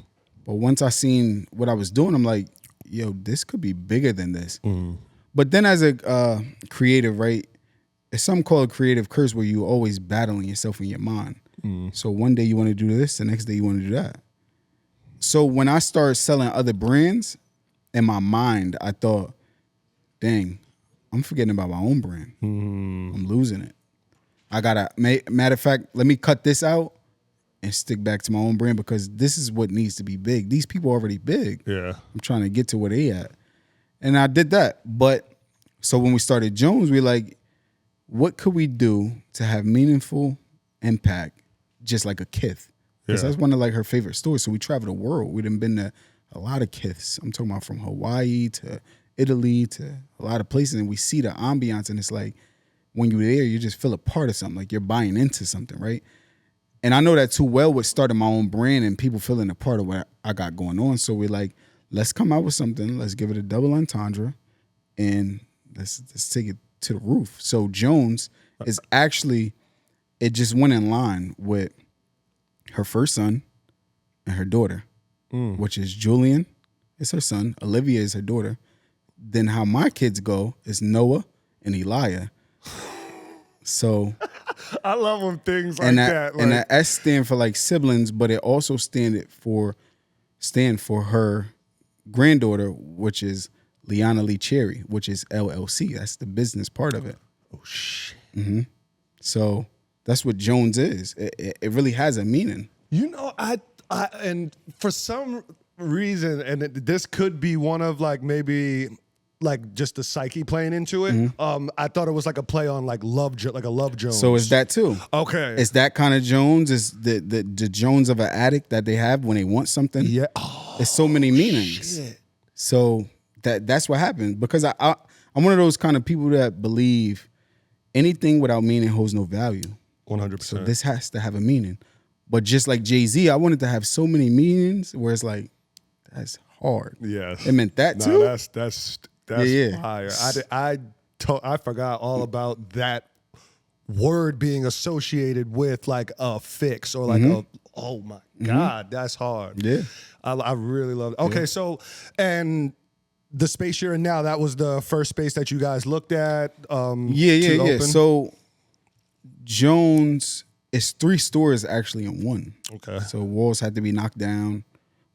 But once I seen what I was doing, I'm like, yo, this could be bigger than this. But then as a creative, right, it's something called a creative curse, where you always battling yourself in your mind. So one day you want to do this, the next day you want to do that. So when I started selling other brands, in my mind, I thought, dang, I'm forgetting about my own brand. I'm losing it. I gotta, matter of fact, let me cut this out and stick back to my own brand, because this is what needs to be big. These people are already big. Yeah. I'm trying to get to where they at. And I did that. But so when we started Jones, we like, what could we do to have meaningful impact, just like a Kith? Because that's one of like her favorite stores. So we traveled the world. We done been to a lot of Kiths. I'm talking about from Hawaii to Italy to a lot of places, and we see the ambiance, and it's like when you're there, you just feel a part of something, like you're buying into something, right? And I know that too well with starting my own brand and people feeling a part of what I got going on. So we're like, let's come out with something, let's give it a double entendre, and let's take it to the roof. So Jones is actually, it just went in line with her first son and her daughter, which is Julian is her son, Olivia is her daughter. Then how my kids go is Noah and Elijah. So I love when things like that. And that S stand for like siblings, but it also stand for her granddaughter, which is Liana Lee Cherry, which is LLC. That's the business part of it. Oh shit. So that's what Jones is. It really has a meaning. You know, I and for some reason, and this could be one of like maybe like just the psyche playing into it. I thought it was like a play on like Love Jones. So it's that too. Okay. It's that kind of Jones. It's the Jones of an addict that they have when they want something. Yeah. It's so many meanings. Shit. So that's what happened, because I'm one of those kind of people that believe anything without meaning holds no value. 100%. So this has to have a meaning. But just like Jay-Z, I wanted to have so many meanings where it's like, that's hard. Yes. It meant that too. No, that's fire. I forgot all about that word being associated with like a fix or like oh my God, that's hard. Yeah. I really love it. Okay, so, and the space you're in now, that was the first space that you guys looked at? Yeah. Open? So Jones, it's 3 stores actually in one. Okay. So walls had to be knocked down.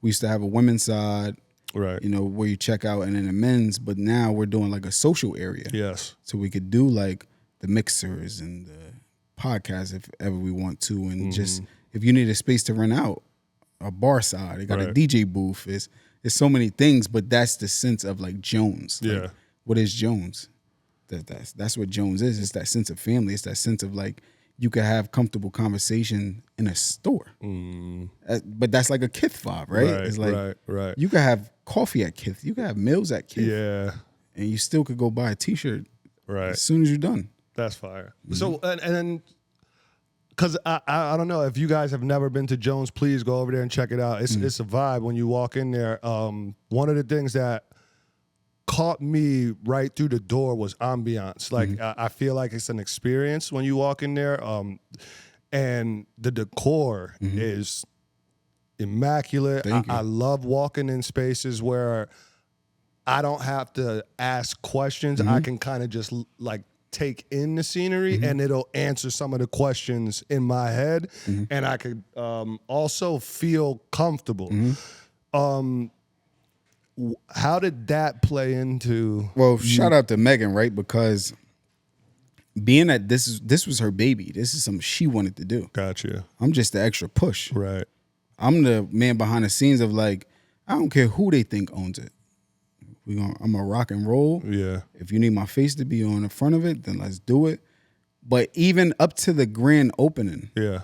We used to have a women's side, right? You know, where you check out, and then a men's. But now we're doing like a social area. Yes. So we could do like the mixers and the podcast if ever we want to, and just if you need a space to rent out, a bar side, they got a DJ booth. It's so many things, but that's the sense of like Jones. Yeah. Like, what is Jones? That's what Jones is. It's that sense of family. It's that sense of like, you could have comfortable conversation in a store. But that's like a Kith vibe, right? It's like, right. You could have coffee at Kith. You could have meals at Kith. Yeah. And you still could go buy a T-shirt right as soon as you're done. That's fire. So, and then because I don't know if you guys have never been to Jones, please go over there and check it out. It's a vibe when you walk in there. One of the things that caught me right through the door was ambiance. Like I feel like it's an experience when you walk in there, and the decor is immaculate. I love walking in spaces where I don't have to ask questions. I can kind of just like take in the scenery and it'll answer some of the questions in my head, and I could also feel comfortable. How did that play into? Well, shout out to Megan, right? Because being that this was her baby, this is something she wanted to do. Gotcha. I'm just the extra push. Right. I'm the man behind the scenes of like, I don't care who they think owns it. I'm a rock and roll. Yeah. If you need my face to be on the front of it, then let's do it. But even up to the grand opening, Yeah.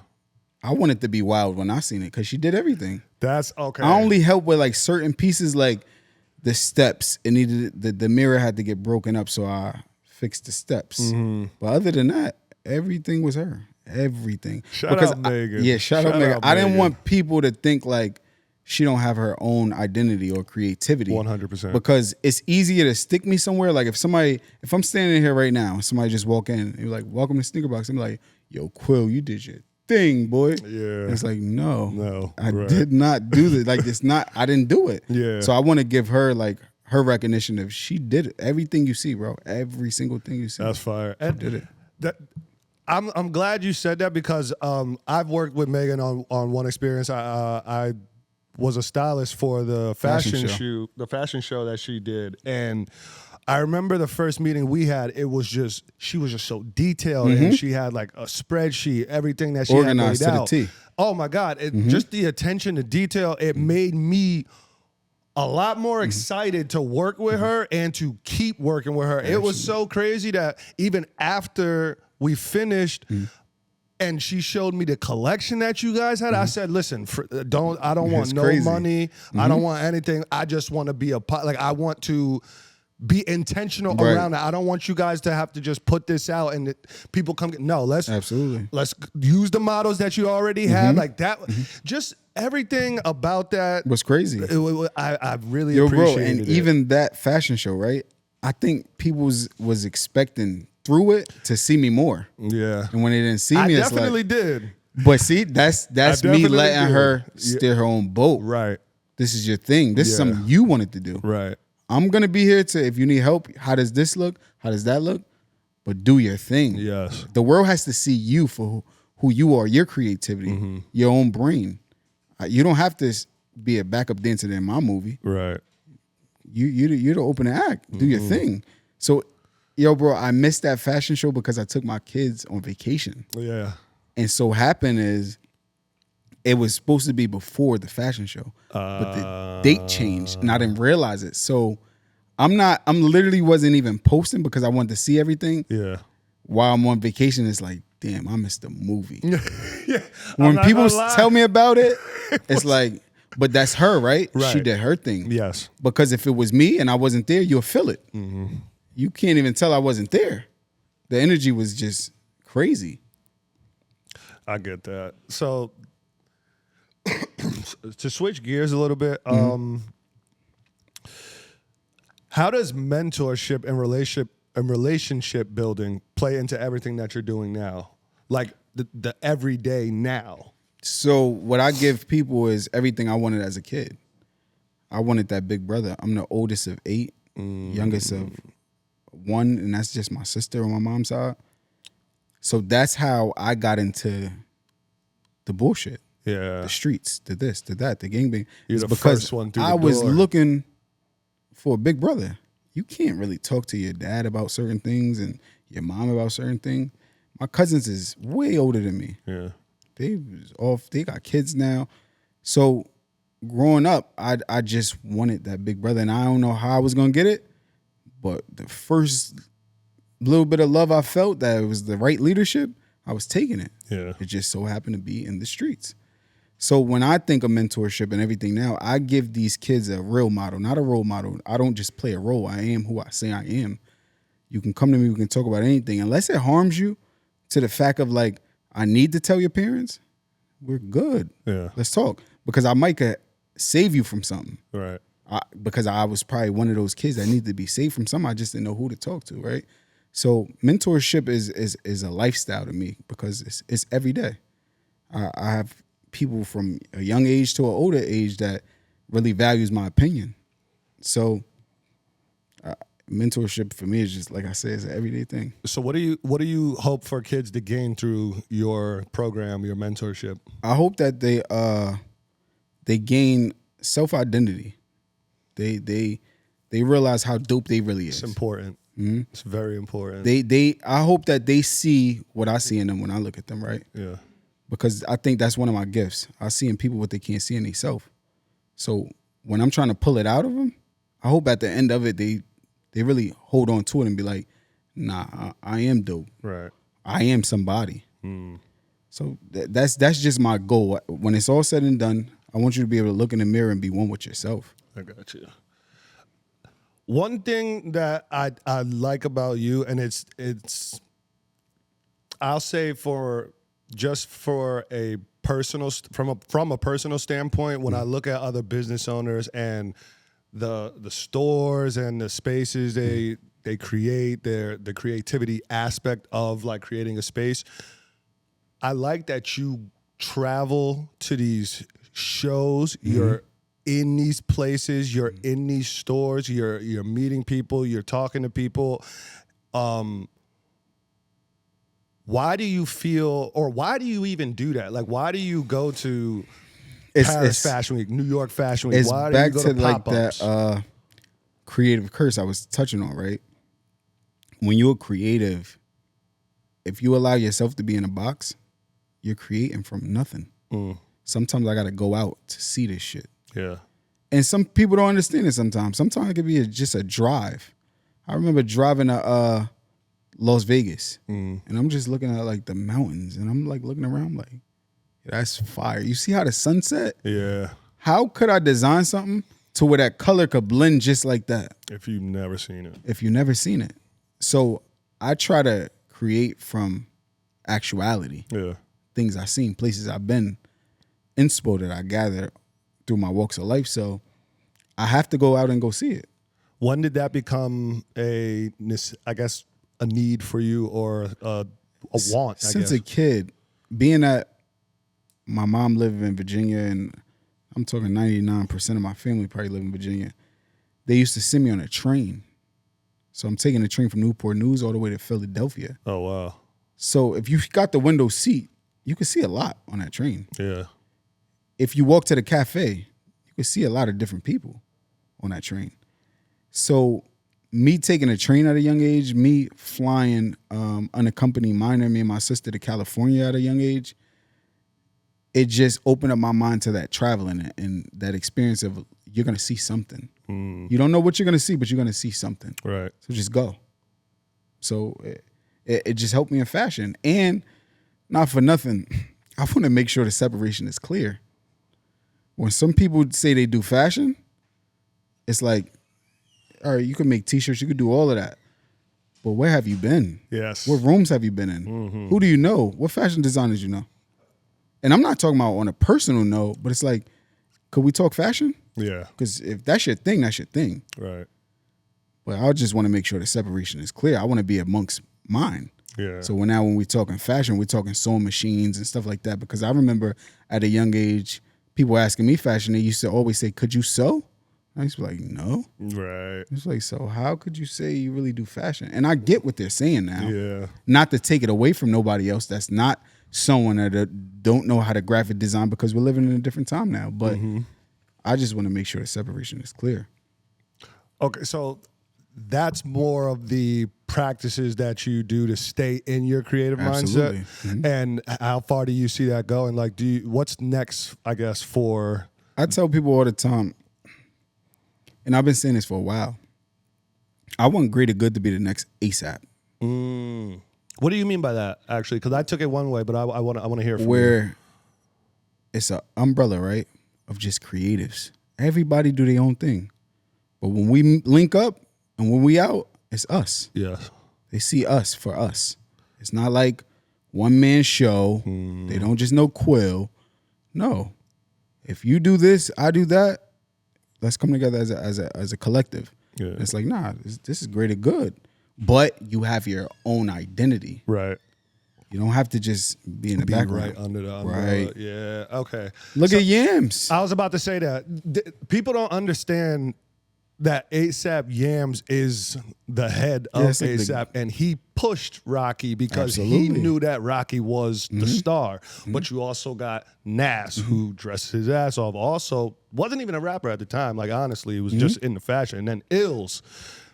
I want it to be wild when I seen it because she did everything. That's okay. I only helped with like certain pieces, like the steps. It needed the mirror had to get broken up, so I fixed the steps. But other than that, everything was her. Everything. Shout out Megan. Shout out Megan. I didn't want people to think like she don't have her own identity or creativity. 100%. Because it's easier to stick me somewhere. Like if I'm standing here right now, somebody just walk in and you're like, welcome to Sneaker Box. I'm like, yo, Quil, you did your thing, boy. Yeah. And it's like, no, I right. did not do this. Like I didn't do it. Yeah. So I want to give her like her recognition of she did it. Everything you see, bro. Every single thing you see. That's fire. And did it. I'm glad you said that because I've worked with Megan on one experience. I was a stylist for the fashion show that she did, and I remember the first meeting we had. She was just so detailed, and she had like a spreadsheet, everything that she organized had to laid out. the T. Oh my God! Just the attention to detail. It made me a lot more excited to work with her and to keep working with her. It was so crazy that even after we finished. And she showed me the collection that you guys had. I said, "Listen, I don't want no money. I don't want anything. I just want to be I want to be intentional around it. I don't want you guys to have to just put this out and people come. No, let's use the models that you already had, like that. Just everything about that was crazy. I really appreciated it. And even that fashion show, right? I think people was expecting through it to see me more. Yeah. And when they didn't see me, I definitely did. But see, that's me letting her steer her own boat. Right. This is your thing. This is something you wanted to do. Right. I'm going to be here to, if you need help, how does this look? How does that look? But do your thing. Yes. The world has to see you for who you are, your creativity, your own brain. You don't have to be a backup dancer in my movie. Right. You're the opening act. Do your thing. So, yo, bro, I missed that fashion show because I took my kids on vacation. Yeah. And so happened is it was supposed to be before the fashion show, but the date changed and I didn't realize it. So I'm literally wasn't even posting because I wanted to see everything. Yeah. While I'm on vacation, it's like, damn, I missed the movie. Yeah. When people tell me about it, it's like, but that's her, right? She did her thing. Yes. Because if it was me and I wasn't there, you'll feel it. You can't even tell I wasn't there. The energy was just crazy. I get that. So to switch gears a little bit, how does mentorship and relationship building play into everything that you're doing now? Like the everyday now. So what I give people is everything I wanted as a kid. I wanted that big brother. I'm the oldest of 8, youngest of 1, and that's just my sister on my mom's side. So that's how I got into the bullshit. Yeah. The streets, the this, the that, the gangbang. You're the because first one through I the was door. looking for a big brother. You can't really talk to your dad about certain things and your mom about certain things. My cousins is way older than me. Yeah. They got kids now. So growing up, I just wanted that big brother, and I don't know how I was gonna get it, but the first little bit of love I felt that it was the right leadership, I was taking it. Yeah. It just so happened to be in the streets. So when I think of mentorship and everything now, I give these kids a real model, not a role model. I don't just play a role. I am who I say I am. You can come to me, we can talk about anything. Unless it harms you to the fact of like, I need to tell your parents, we're good. Yeah. Let's talk. Because I might save you from something. Right. Because I was probably one of those kids that needed to be saved from something. I just didn't know who to talk to, right? So mentorship is a lifestyle to me because it's every day. I have people from a young age to an older age that really values my opinion. So mentorship for me is just, like I said, it's an everyday thing. So what do you hope for kids to gain through your program, your mentorship? I hope that they gain self-identity. They realize how dope they really is. It's important. Mm-hmm. It's very important. I hope that they see what I see in them when I look at them, right? Yeah. Because I think that's one of my gifts. I see in people what they can't see in themselves. So when I'm trying to pull it out of them, I hope at the end of it they really hold on to it and be like, nah, I am dope. Right. I am somebody. So that's just my goal. When it's all said and done, I want you to be able to look in the mirror and be one with yourself. I got you. One thing that I like about you, and it's I'll say for a personal from a personal standpoint, when I look at other business owners and the stores and the spaces they create, the creativity aspect of like creating a space, I like that you travel to these shows. You're in these places, you're in these stores, you're meeting people, you're talking to people. Why do you feel, or why do you even do that? Like, why do you go to Paris Fashion Week, New York Fashion Week? It's Why do back you go to to like pop-ups? that creative curse I was touching on, right? When you're creative, if you allow yourself to be in a box, you're creating from nothing. Sometimes I got to go out to see this shit. Yeah. And some people don't understand it sometimes. Sometimes it could be just a drive. I remember driving to Las Vegas, and I'm just looking at like the mountains, and I'm like looking around like, yeah, that's fire. You see how the sunset? Yeah. How could I design something to where that color could blend just like that? If you've never seen it. If you've never seen it. So I try to create from actuality. Yeah. Things I've seen, places I've been, inspo that I gather through my walks of life. So I have to go out and go see it. When did that become a need for you, or a want? Since a kid, being that my mom lived in Virginia, and I'm talking 99% of my family probably live in Virginia, they used to send me on a train. So I'm taking a train from Newport News all the way to Philadelphia. Oh, wow. So if you got the window seat, you can see a lot on that train. Yeah. If you walk to the cafe, you can see a lot of different people on that train. So me taking a train at a young age, me flying unaccompanied minor, me and my sister to California at a young age, it just opened up my mind to that traveling and that experience of you're going to see something. You don't know what you're going to see, but you're going to see something. Right. So just go. So it just helped me in fashion. And not for nothing, I want to make sure the separation is clear. When some people say they do fashion, it's like, all right, you can make T-shirts, you can do all of that. But where have you been? Yes. What rooms have you been in? Who do you know? What fashion designers you know? And I'm not talking about on a personal note, but it's like, could we talk fashion? Yeah. Because if that's your thing, that's your thing. Right. But I just want to make sure the separation is clear. I want to be amongst mine. Yeah. So when we're talking fashion, we're talking sewing machines and stuff like that. Because I remember at a young age, people asking me fashion, they used to always say, could you sew? I used to be like, no. Right. It's like, so how could you say you really do fashion? And I get what they're saying now. Yeah. Not to take it away from nobody else that's not sewing or that don't know how to graphic design, because we're living in a different time now. But I just want to make sure the separation is clear. Okay, so that's more of the practices that you do to stay in your creative Absolutely. mindset. And how far do you see that going? Like, what's next, I guess, for... I tell people all the time, and I've been saying this for a while, I want Greater Good to be the next ASAP. What do you mean by that, actually? Because I took it one way, but I want to hear from you. Where it's an umbrella, right, of just creatives. Everybody do their own thing. But when we link up and when we out, it's us. Yeah. They see us for us. It's not like one-man show. They don't just know Quil. No. If you do this, I do that, let's come together as a collective. Yeah. It's like, nah, this is greater good. But you have your own identity. Right. You don't have to just be in the background. Right under the umbrella. Right. Yeah. Okay. Look at Yams. I was about to say that. People don't understand that ASAP Yams is the head of ASAP, and he pushed Rocky because he knew that Rocky was the star. But you also got Nas, who dressed his ass off. Also, wasn't even a rapper at the time. Like, honestly, he was just in the fashion. And then Ills.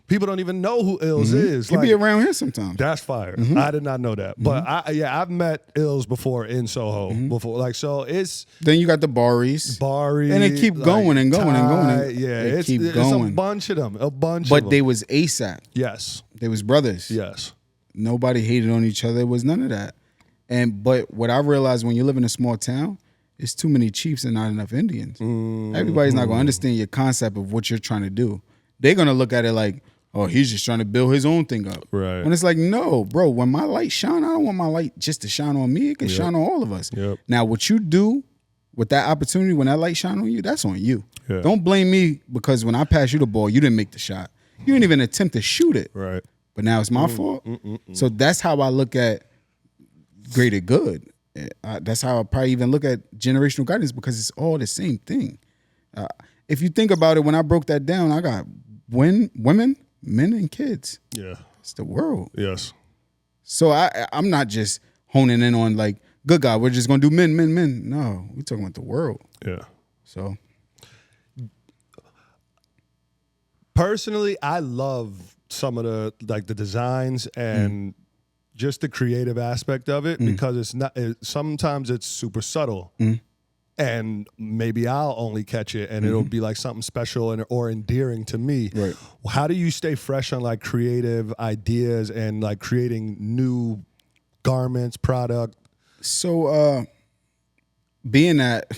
People don't even know who Ills is. He'll be around here sometimes. That's fire. I did not know that. But I've met Ills before in Soho before. Like, so it's then you got the Barries. And it keep going and going and going. Yeah, it's a bunch of them. But they was ASAP. Yes. They was brothers. Yes. Nobody hated on each other. It was none of that. But what I realized when you live in a small town, it's too many chiefs and not enough Indians. Everybody's not gonna understand your concept of what you're trying to do. They're gonna look at it like, oh, he's just trying to build his own thing up. Right. When it's like, no, bro, when my light shine, I don't want my light just to shine on me. It can shine on all of us. Yep. Now, what you do with that opportunity, when that light shine on you, that's on you. Yeah. Don't blame me because when I pass you the ball, you didn't make the shot. You didn't even attempt to shoot it. Right. But now it's my fault. So that's how I look at greater good. That's how I probably even look at generational guidance, because it's all the same thing. If you think about it, when I broke that down, I got women, men, and kids. Yeah. It's the world. Yes. So I'm not just honing in on like, good God, we're just going to do men. No, we're talking about the world. Yeah. So. Personally, I love some of the designs and just the creative aspect of it, because it's not. Sometimes it's super subtle, and maybe I'll only catch it, and it'll be like something special or endearing to me. Right. How do you stay fresh on like creative ideas and like creating new garments, product? So, being that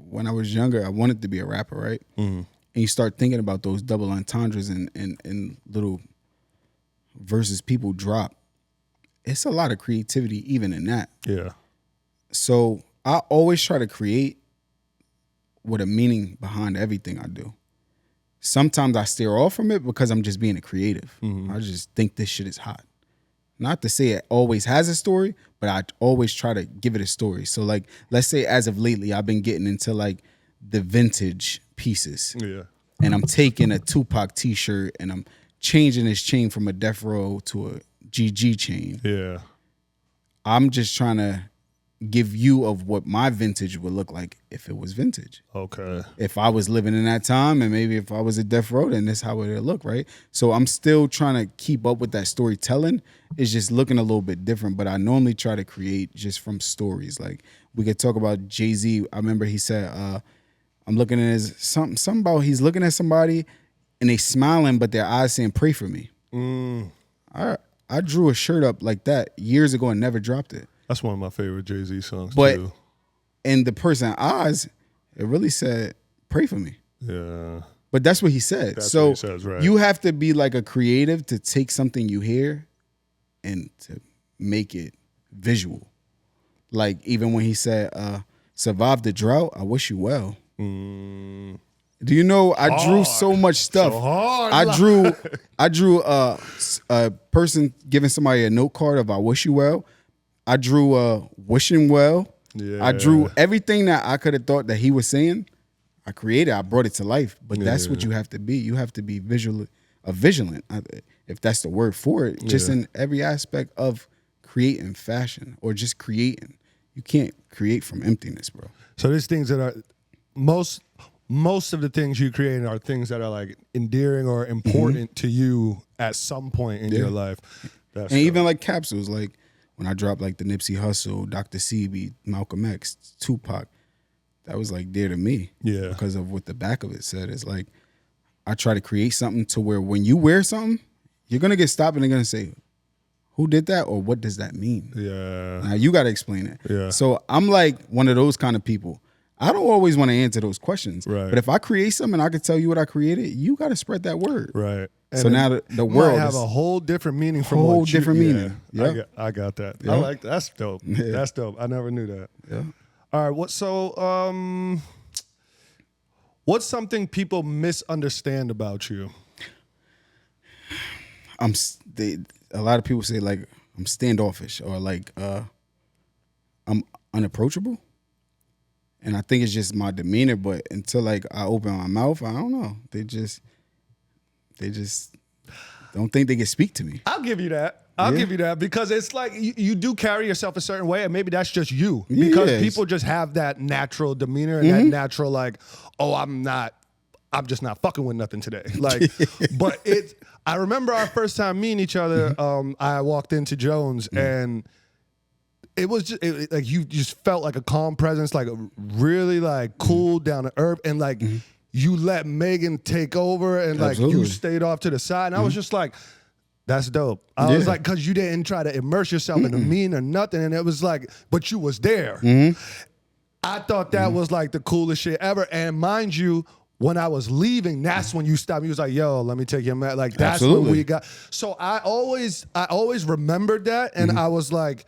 when I was younger, I wanted to be a rapper, right? And you start thinking about those double entendres and little verses people drop. It's a lot of creativity even in that. Yeah. So I always try to create with a meaning behind everything I do. Sometimes I steer off from it because I'm just being a creative. I just think this shit is hot. Not to say it always has a story, but I always try to give it a story. So like, let's say as of lately, I've been getting into like the vintage pieces. Yeah. And I'm taking a Tupac t-shirt and I'm changing his chain from a Death Row to a GG chain. Yeah. I'm just trying to give you of what my vintage would look like if it was vintage. Okay. If I was living in that time, and maybe if I was a Death Row, then that's how it would look, right? So I'm still trying to keep up with that storytelling. It's just looking a little bit different, but I normally try to create just from stories. Like we could talk about Jay-Z. I remember he said, I'm looking at his something about he's looking at somebody and they smiling, but their eyes saying, pray for me. I drew a shirt up like that years ago and never dropped it. That's one of my favorite Jay-Z songs too. In the person's eyes, it really said, pray for me. Yeah. But that's what he said. That's so what he says, right. You have to be like a creative to take something you hear and to make it visual. Like even when he said, survive the drought, I wish you well. Do you know I drew so much stuff? So hard. I drew a person giving somebody a note card of I wish you well. I drew wishing well. Yeah. I drew everything that I could have thought that he was saying. I created. I brought it to life. But that's what you have to be. You have to be vigilant, if that's the word for it. Just in every aspect of creating fashion or just creating. You can't create from emptiness, bro. So there's things that are most of the things you create are things that are like endearing or important to you at some point in your life. And even like capsules, like when I dropped like the Nipsey Hussle, Dr. Sebi, Malcolm X, Tupac, that was like dear to me. Yeah. Because of what the back of it said. It's like I try to create something to where when you wear something, you're gonna get stopped and they're gonna say, who did that or what does that mean? Yeah. Now you gotta explain it. Yeah. So I'm like one of those kind of people. I don't always want to answer those questions. Right. But if I create something and I can tell you what I created, you got to spread that word. Right. And so now the world might have a whole different meaning from whole what you, different meaning. Yeah, I got that. Yeah. I like that. That's dope. Yeah. That's dope. I never knew that. Yeah. All right. What's something people misunderstand about you? A lot of people say like I'm standoffish or like I'm unapproachable. And I think it's just my demeanor, but until like I open my mouth, I don't know. They just don't think they can speak to me. I'll give you that. I'll give you that because it's like you do carry yourself a certain way, and maybe that's just you. Because people just have that natural demeanor and that natural like, oh, I'm just not fucking with nothing today. Like, but I remember our first time meeting each other. I walked into Jones and it was just like you just felt like a calm presence, like a really like cool, down to earth, and like you let Megan take over, and like you stayed off to the side, and I was just like, that's dope. I was like, because you didn't try to immerse yourself in the mean or nothing, and it was like, but you was there. I thought that was like the coolest shit ever, and mind you, when I was leaving, that's when you stopped. You was like, "Yo, let me take your man." Like that's when we got. So I always remembered that, and I was like,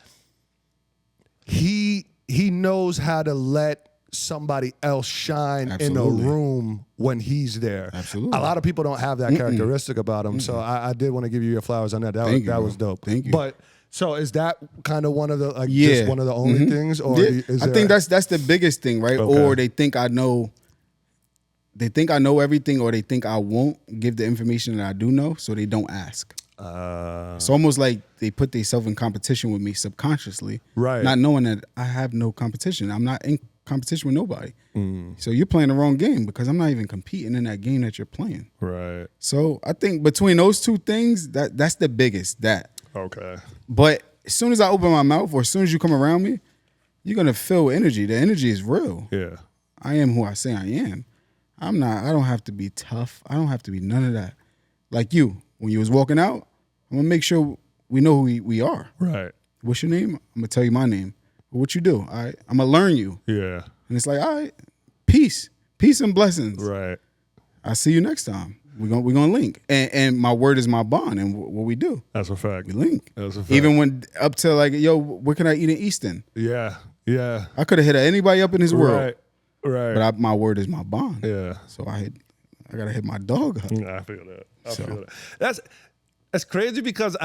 he knows how to let somebody else shine in a room when he's there. Absolutely. A lot of people don't have that characteristic about him. So I did want to give you your flowers on that. That was dope. Thank you. But so is that kind of one of the just one of the only things, or is I think that's the biggest thing, right? Okay. Or they think I know. They think I know everything, or they think I won't give the information that I do know, so they don't ask. It's almost like they put themselves in competition with me subconsciously, right? Not knowing that I have no competition. I'm not in competition with nobody. So you're playing the wrong game because I'm not even competing in that game that you're playing. Right. So I think between those two things, that's the biggest. Okay. But as soon as I open my mouth, or as soon as you come around me, you're gonna feel energy. The energy is real. Yeah. I am who I say I am. I don't have to be tough. I don't have to be none of that. Like you, when you was walking out, I'm gonna make sure we know who we are. Right. What's your name? I'm gonna tell you my name. What you do? All right. I'm gonna learn you. Yeah. And it's like, all right, peace and blessings. Right. I'll see you next time. We're gonna link. And my word is my bond. And what we do, That's a fact. we link. That's a fact. Even when up to like, yo, where can I eat in Easton? Yeah. Yeah. I could have hit anybody up in this world. Right. Right. But my word is my bond. Yeah. So I gotta hit my dog up. I feel that. I feel that. That's crazy because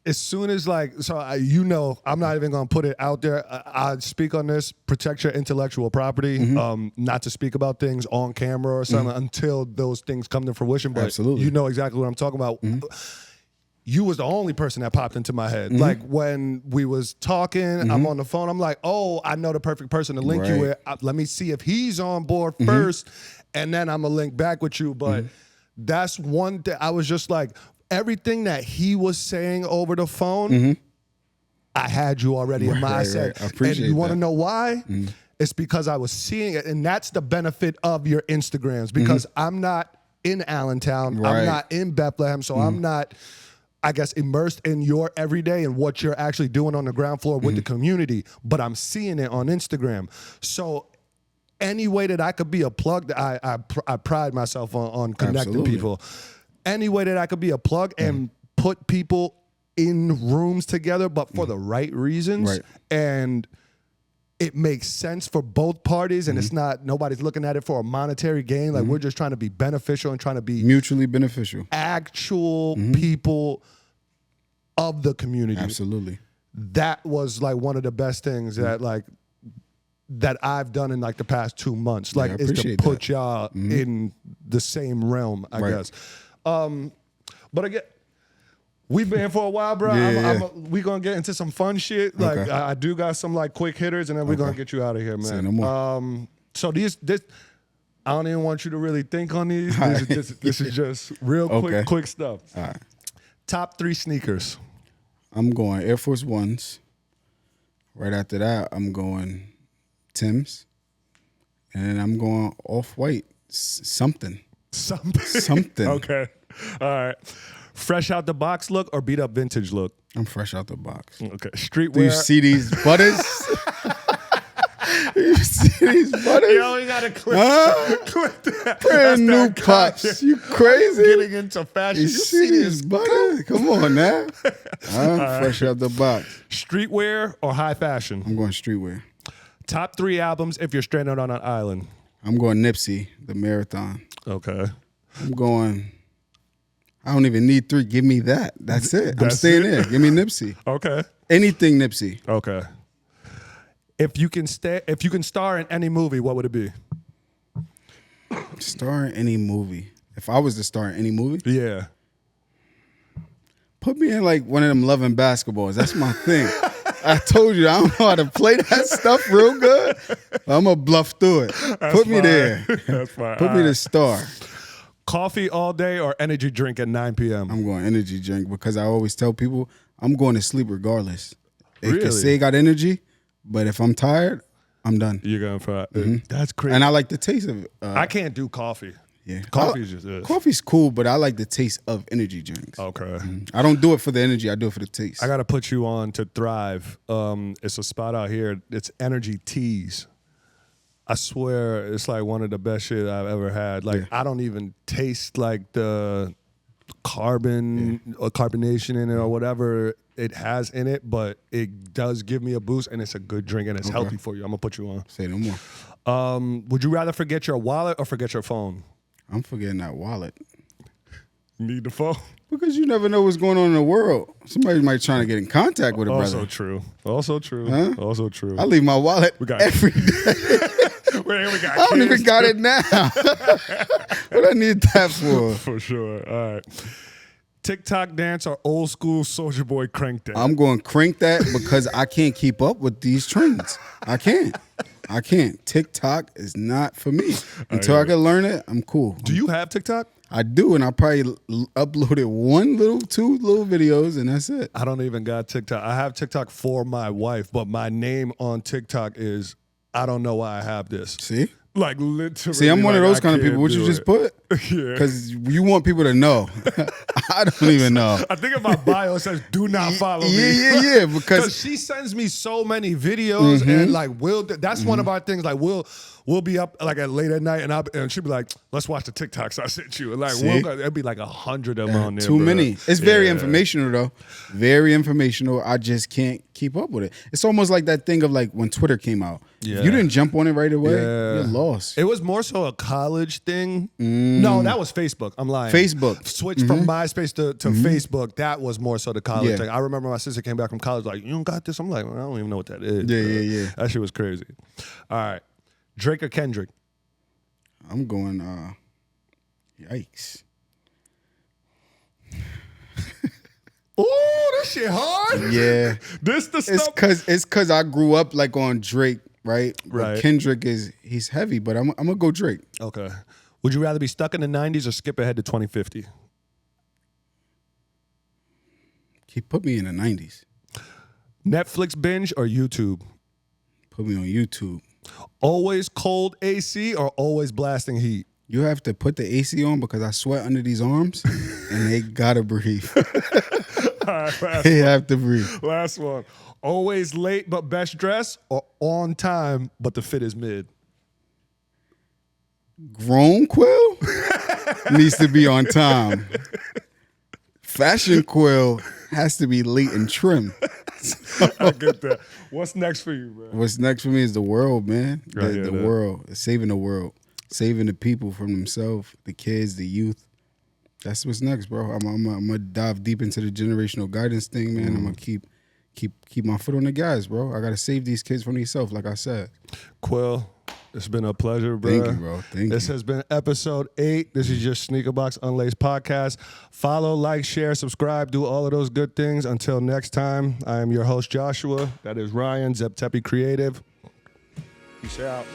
as soon as like, I'm not even gonna put it out there. I speak on this, protect your intellectual property, not to speak about things on camera or something until those things come to fruition. But Absolutely. you know exactly what I'm talking about. You was the only person that popped into my head. Like when we was talking, I'm on the phone, I'm like, oh, I know the perfect person to link you with. Let me see if he's on board first, and then I'm gonna link back with you. But that's one thing. I was just like, everything that he was saying over the phone, I had you already in my set. I appreciate and you want to that. know why? It's because I was seeing it, and that's the benefit of your Instagrams. Because I'm not in Allentown, I'm not in Bethlehem, so I'm not, I guess, immersed in your everyday and what you're actually doing on the ground floor with the community, but I'm seeing it on Instagram. So any way that I could be a plug, I pride myself on connecting Absolutely. people. Any way that I could be a plug and put people in rooms together, but for the right reasons. Right. And it makes sense for both parties, and it's not, nobody's looking at it for a monetary gain. Like we're just trying to be beneficial and trying to be Mutually beneficial. actual people of the community. Absolutely. That was like one of the best things that I've done in like the past 2 months. Like I is to appreciate put that. y'all in the same realm, I guess. But again, we've been here for a while, bro. Yeah. We gonna get into some fun shit. Like Okay. I do got some like quick hitters, and then we're gonna get you out of here, man. Say no more. So this I don't even want you to really think on these. This is just real Okay. quick stuff. All right. Top 3 sneakers. I'm going Air Force Ones. Right after that, I'm going Tim's. And then I'm going Off-White. Something. Okay. All right. Fresh out the box look or beat up vintage look? I'm fresh out the box. Okay. Do you Streetwear. see these butters? You see these butters? Yo, you gotta clip that. Brand new pops. You crazy? Getting into fashion. You see these butters? Come on now. Fresh out the box. Streetwear or high fashion? I'm going streetwear. Top 3 albums if you're stranded on an island. I'm going Nipsey, The Marathon. Okay. I'm going, I don't even need 3. Give me that. That's it. I'm That's staying it? there. Give me Nipsey. Okay. Anything Nipsey. Okay. If you can star in any movie, what would it be? Star in any movie. If I was to star in any movie, Yeah. put me in like one of them Loving Basketballs. That's my thing. I told you I don't know how to play that stuff real good. I'm gonna bluff through it. Put me fine. there. That's fine. Put me the star. Coffee all day or energy drink at 9 p.m.? I'm going energy drink because I always tell people I'm going to sleep regardless. They Really? can say got energy, but if I'm tired, I'm done. You're going for That's crazy. And I like the taste of it. I can't do coffee. Yeah, Coffee's just it. Coffee's cool, but I like the taste of energy drinks. Okay. I don't do it for the energy. I do it for the taste. I got to put you on to Thrive. It's a spot out here. It's Energy Teas. I swear it's like one of the best shit I've ever had. Like, I don't even taste like the carbon or carbonation in it or whatever it has in it, but it does give me a boost, and it's a good drink, and it's healthy for you. I'm going to put you on. Say no more. Would you rather forget your wallet or forget your phone? I'm forgetting that wallet. Need the phone? Because you never know what's going on in the world. Somebody might try to get in contact with a Also brother. true. Also true. Huh? Also true. I leave my wallet every day. We got I don't even kids, got too. it now. What I need that for? For sure. All right. TikTok dance or old school Soulja Boy crank dance? I'm going to crank that because I can't keep up with these trends. I can't. TikTok is not for me. Until I can learn it, I'm cool. Do you have TikTok? I do, and I probably uploaded 2 little videos, and that's it. I don't even got TikTok. I have TikTok for my wife, but my name on TikTok is, I don't know why I have this. See? Like literally. See, I'm one of like, those I kind of can't people. What you do just it. put? Yeah. Because you want people to know. I don't even know. I think in my bio it says, do not follow me. Yeah, because she sends me so many videos and like that's one of our things. Like we'll be up like at late at night and she'll be like, let's watch the TikToks I sent you. And like it'd be like 100 of them on there. too bro. many. It's very informational though. Very informational. I just can't keep up with it. It's almost like that thing of like when Twitter came out. Yeah. If you didn't jump on it right away, you're lost. It was more so a college thing. No, that was Facebook. I'm lying. Facebook. Switched from MySpace to Facebook. That was more so the college thing. I remember my sister came back from college like, you don't got this? I'm like, well, I don't even know what that is. Yeah. That shit was crazy. All right. Drake or Kendrick? I'm going, yikes. Oh, this shit hard. Yeah. This the stuff. It's cause I grew up like on Drake, right? Right. But Kendrick he's heavy, but I'm gonna go Drake. Okay. Would you rather be stuck in the 90s or skip ahead to 2050? Put me in the 90s. Netflix binge or YouTube? Put me on YouTube. Always cold AC or always blasting heat? You have to put the AC on because I sweat under these arms and they gotta breathe. All right, They have to breathe. last one. Always late but best dress or on time but the fit is mid? Grown Quil needs to be on time. Fashion Quil has to be late and trim. I get that. What's next for you, man? What's next for me is the world, man. Right, yeah, the that. world. Saving the world. Saving the people from themselves, the kids, the youth. That's what's next, bro. I'm gonna dive deep into the generational guidance thing, man. I'm gonna keep my foot on the gas, bro. I gotta save these kids from themselves, like I said. Quil, it's been a pleasure, bro. Thank you, bro. Thank This you. has been episode 8. This is your Sneaker Box Unlaced podcast. Follow, like, share, subscribe, do all of those good things. Until next time, I am your host, Joshua. That is Ryan, Zep Tepe Creative. Peace out.